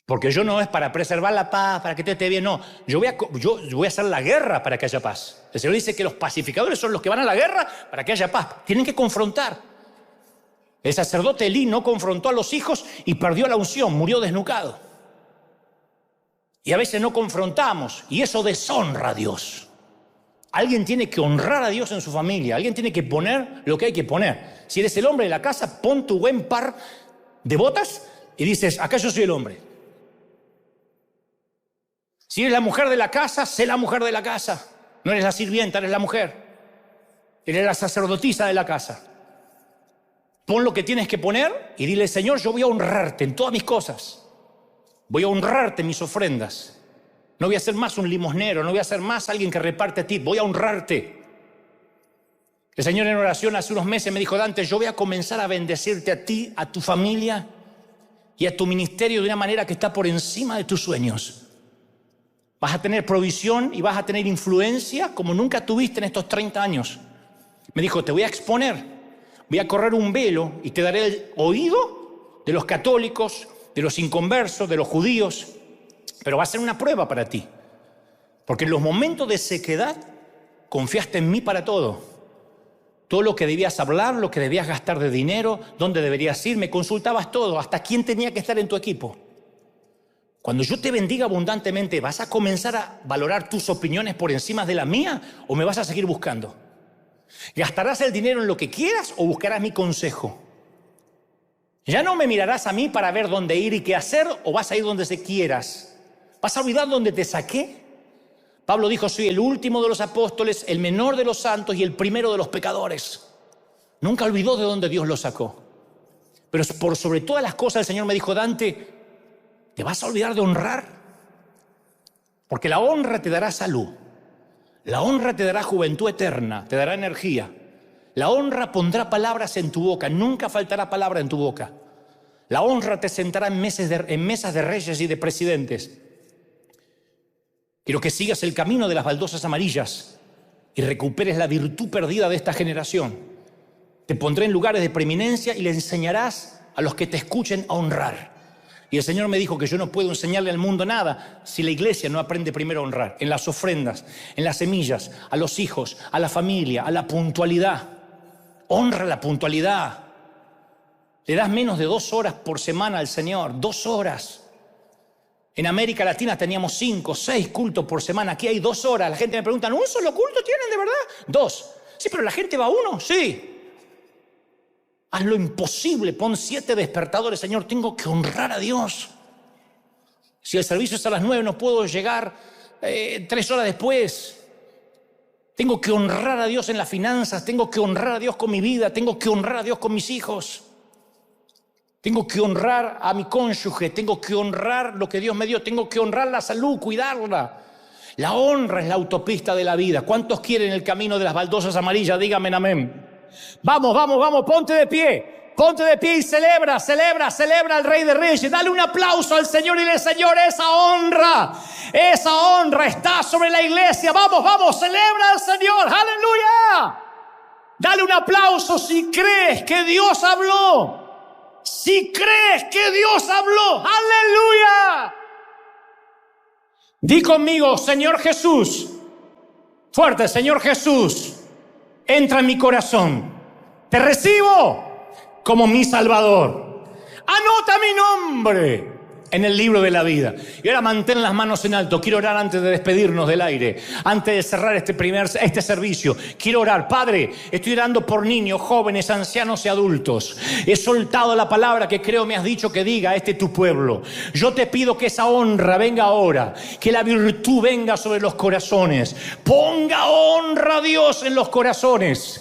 A: Porque yo no es para preservar la paz, para que te esté bien, no. Yo voy a hacer la guerra para que haya paz. El Señor dice que los pacificadores son los que van a la guerra para que haya paz. Tienen que confrontar. El sacerdote Elí no confrontó a los hijos y perdió la unción, murió desnucado. Y a veces no confrontamos y eso deshonra a Dios. Alguien tiene que honrar a Dios en su familia. Alguien tiene que poner lo que hay que poner. Si eres el hombre de la casa, pon tu buen par de botas y dices, acá yo soy el hombre. Si eres la mujer de la casa, sé la mujer de la casa. No eres la sirvienta, eres la mujer. Eres la sacerdotisa de la casa. Pon lo que tienes que poner y dile, Señor, yo voy a honrarte en todas mis cosas. Voy a honrarte en mis ofrendas. No voy a ser más un limosnero, no voy a ser más alguien que reparte a ti, voy a honrarte. El Señor en oración hace unos meses me dijo, Dante, yo voy a comenzar a bendecirte a ti, a tu familia y a tu ministerio de una manera que está por encima de tus sueños. Vas a tener provisión y vas a tener influencia como nunca tuviste en estos 30 años. Me dijo, te voy a exponer, voy a correr un velo y te daré el oído de los católicos, de los inconversos, de los judíos. Pero va a ser una prueba para ti. Porque en los momentos de sequedad confiaste en mí para todo. Todo lo que debías hablar, lo que debías gastar de dinero, dónde deberías ir, me consultabas todo, hasta quién tenía que estar en tu equipo. Cuando yo te bendiga abundantemente, ¿vas a comenzar a valorar tus opiniones por encima de la mía o me vas a seguir buscando? ¿Gastarás el dinero en lo que quieras o buscarás mi consejo? Ya no me mirarás a mí para ver dónde ir y qué hacer o vas a ir donde se quieras. ¿Vas a olvidar dónde te saqué? Pablo dijo, soy el último de los apóstoles, el menor de los santos y el primero de los pecadores. Nunca olvidó de dónde Dios lo sacó. Pero por sobre todas las cosas el Señor me dijo, Dante, ¿te vas a olvidar de honrar? Porque la honra te dará salud. La honra te dará juventud eterna, te dará energía. La honra pondrá palabras en tu boca, nunca faltará palabra en tu boca. La honra te sentará en mesas de reyes y de presidentes. Quiero que sigas el camino de las baldosas amarillas y recuperes la virtud perdida de esta generación. Te pondré en lugares de preeminencia y le enseñarás a los que te escuchen a honrar. Y el Señor me dijo que yo no puedo enseñarle al mundo nada si la iglesia no aprende primero a honrar. En las ofrendas, en las semillas, a los hijos, a la familia, a la puntualidad. Honra la puntualidad. Le das menos de 2 horas por semana al Señor, 2 horas. En América Latina teníamos 5, 6 cultos por semana. Aquí hay 2 horas. La gente me pregunta, ¿un solo culto tienen de verdad? 2. Sí, pero la gente va a 1. Sí. Haz lo imposible. Pon 7 despertadores. Señor, tengo que honrar a Dios. Si el servicio es a las 9, no puedo llegar 3 horas después. Tengo que honrar a Dios en las finanzas. Tengo que honrar a Dios con mi vida. Tengo que honrar a Dios con mis hijos. Tengo que honrar a mi cónyuge, tengo que honrar lo que Dios me dio, tengo que honrar la salud, cuidarla. La honra es la autopista de la vida. ¿Cuántos quieren el camino de las baldosas amarillas? Díganme amén. Vamos, vamos, vamos, ponte de pie. Ponte de pie y celebra, celebra, celebra al Rey de Reyes. Dale un aplauso al Señor y dile, Señor, esa honra está sobre la iglesia. Vamos, vamos, celebra al Señor. ¡Aleluya! Dale un aplauso si crees que Dios habló. Si crees que Dios habló. ¡Aleluya! Di conmigo, Señor Jesús. Fuerte, Señor Jesús. Entra en mi corazón. Te recibo como mi Salvador. Anota mi nombre en el libro de la vida. Y ahora mantén las manos en alto. Quiero orar antes de despedirnos del aire, antes de cerrar este servicio. Quiero orar. Padre, estoy orando por niños, jóvenes, ancianos y adultos. He soltado la palabra que creo me has dicho que diga a tu pueblo. Yo te pido que esa honra venga ahora, que la virtud venga sobre los corazones. Ponga honra a Dios en los corazones.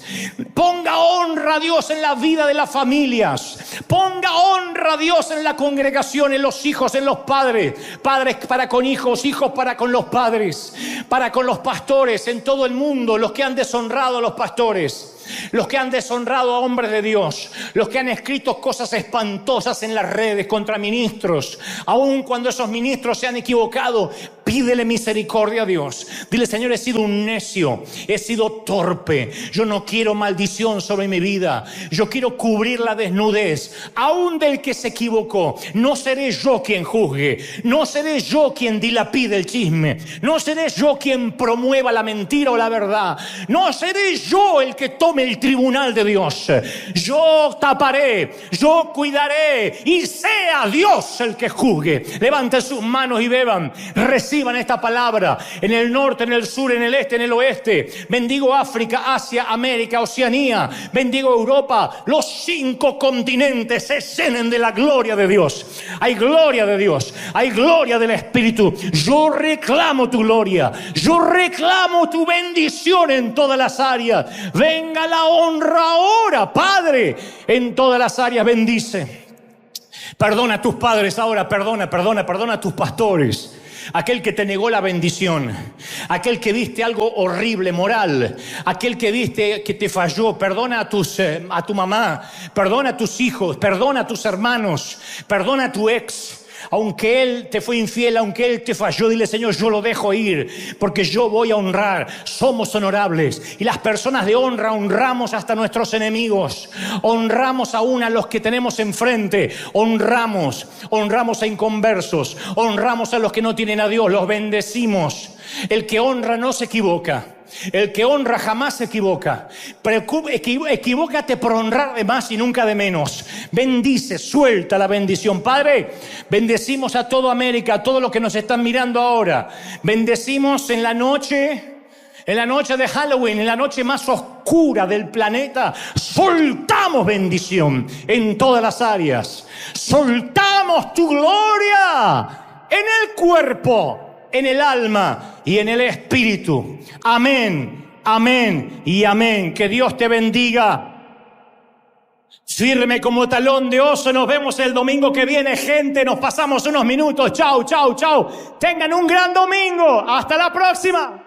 A: Ponga honra a Dios en la vida de las familias. Ponga honra a Dios en la congregación, en los hijos, en los padres, padres para con hijos, hijos para con los padres, para con los pastores en todo el mundo, los que han deshonrado a los pastores, los que han deshonrado a hombres de Dios, los que han escrito cosas espantosas en las redes contra ministros, aun cuando esos ministros se han equivocado. Pídele misericordia a Dios. Dile: Señor, he sido un necio, he sido torpe. Yo no quiero maldición sobre mi vida. Yo quiero cubrir la desnudez, aun del que se equivocó. No seré yo quien juzgue. No seré yo quien dilapide el chisme. No seré yo quien promueva la mentira o la verdad. No seré yo el que tome el tribunal de Dios. Yo taparé, yo cuidaré, y sea Dios el que juzgue. Levanten sus manos y beban. Reciban esta palabra en el norte, en el sur, en el este, en el oeste. Bendigo África, Asia, América, Oceanía. Bendigo Europa. Los 5 continentes se llenen de la gloria de Dios. Hay gloria de Dios, hay gloria del Espíritu. Yo reclamo tu gloria. Yo reclamo tu bendición en todas las áreas. Venga la honra ahora, Padre, en todas las áreas. Bendice. Perdona a tus padres ahora, perdona a tus pastores. Aquel que te negó la bendición, aquel que viste algo horrible, moral, aquel que viste que te falló. Perdona a tu mamá, perdona a tus hijos, perdona a tus hermanos, perdona a tu ex. Aunque él te fue infiel, aunque él te falló, dile: Señor, yo lo dejo ir, porque yo voy a honrar. Somos honorables, y las personas de honra honramos hasta nuestros enemigos. Honramos aún a los que tenemos enfrente. Honramos a inconversos. Honramos a los que no tienen a Dios. Los bendecimos. El que honra no se equivoca. El que honra jamás se equivoca. Equivócate por honrar de más y nunca de menos. Bendice, suelta la bendición. Padre, bendecimos a toda América, a todos los que nos están mirando ahora. Bendecimos en la noche de Halloween, en la noche más oscura del planeta. Soltamos bendición en todas las áreas. Soltamos tu gloria en el cuerpo, en el alma y en el espíritu. Amén, amén y amén. Que Dios te bendiga. Firme como talón de oso. Nos vemos el domingo que viene, gente. Nos pasamos unos minutos. Chau, chau, chau. Tengan un gran domingo. Hasta la próxima.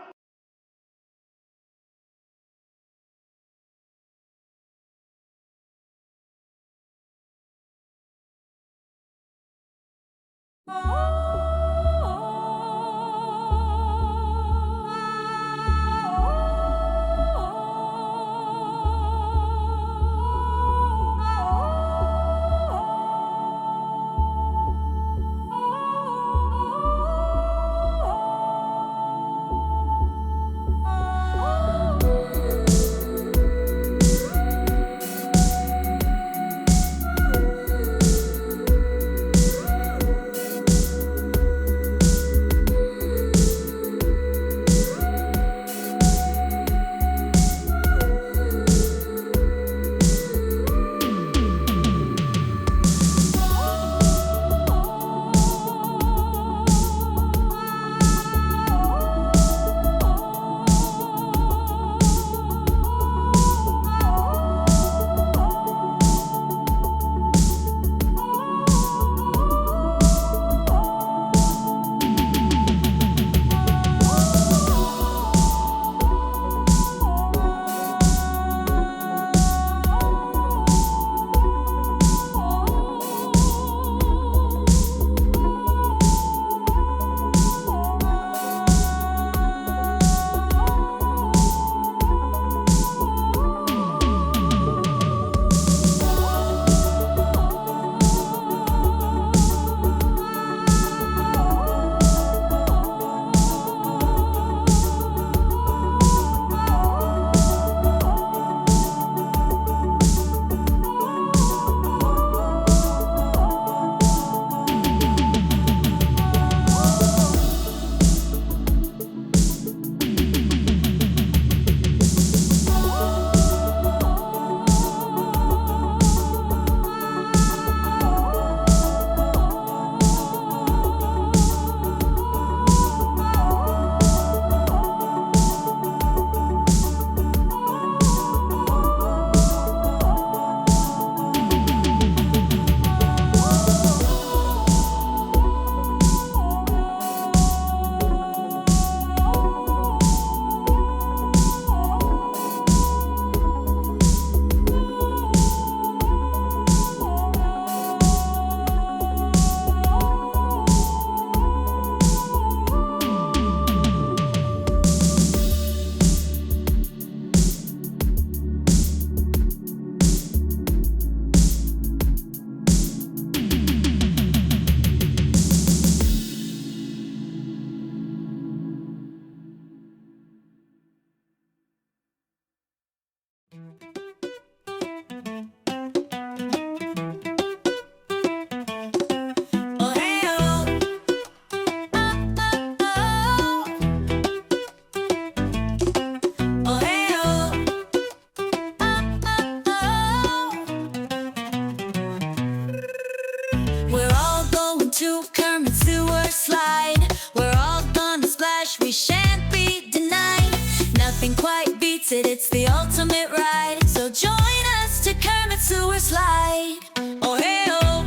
B: Nothing quite beats it, it's the ultimate ride. So join us to Kermit Sewer Slide. Oh hey oh,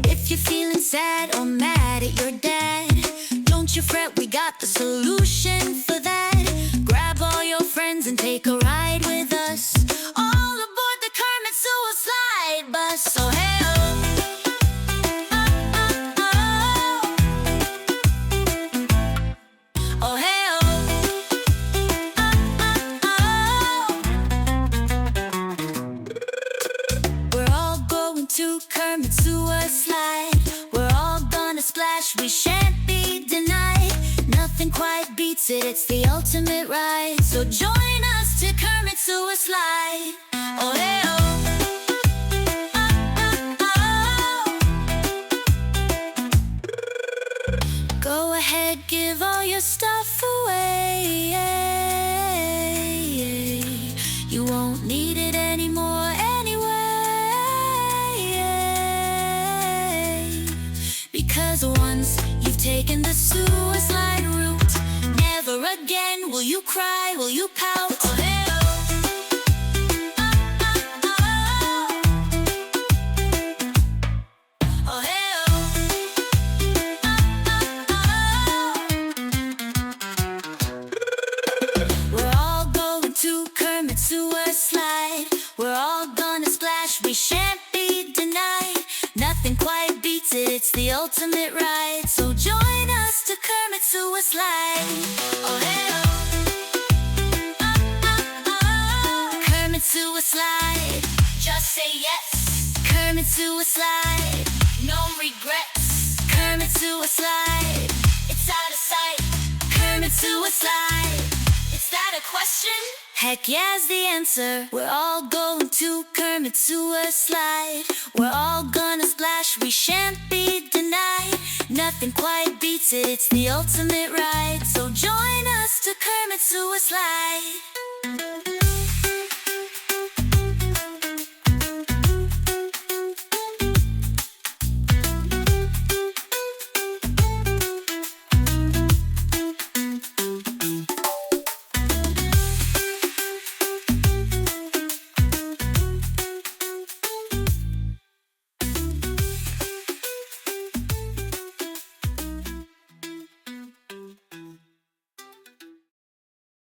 B: if you're feeling sad or mad at your dad, don't you fret, we got the solution for that. Grab all your friends and take a ride with us, all aboard the Kermit Sewer Slide bus. Oh hey oh, oh hey oh, we're all going to Kermit Sewer Slide. We're all gonna splash, we shan't be denied. Nothing quite beats it, it's the ultimate ride. So join us to Kermit Sewer Slide. Oh hey oh, go ahead, give all your stuff away. You won't need it anymore anyway. Because once you've taken the sewer slide route, never again will you cry, will you pout. Oh, hey, oh. Oh, hey, oh. We're all going to Kermit Sewer Slide. We're all gonna splash, we shan't be denied. Nothing quite beats it, it's the ultimate ride. So join us to Kermit Sewer Slide. Oh hey oh, Kermit Sewer Slide, just say yes. Kermit Sewer Slide, no regrets. Kermit Sewer Slide, it's out of sight. Kermit Sewer Slide, is that a question? Heck yeah's the answer. We're all going to Kermit Sewer Slide. We're all gonna splash, we shan't be denied. Nothing quite beats it, it's the ultimate ride. So join us to Kermit Sewer Slide.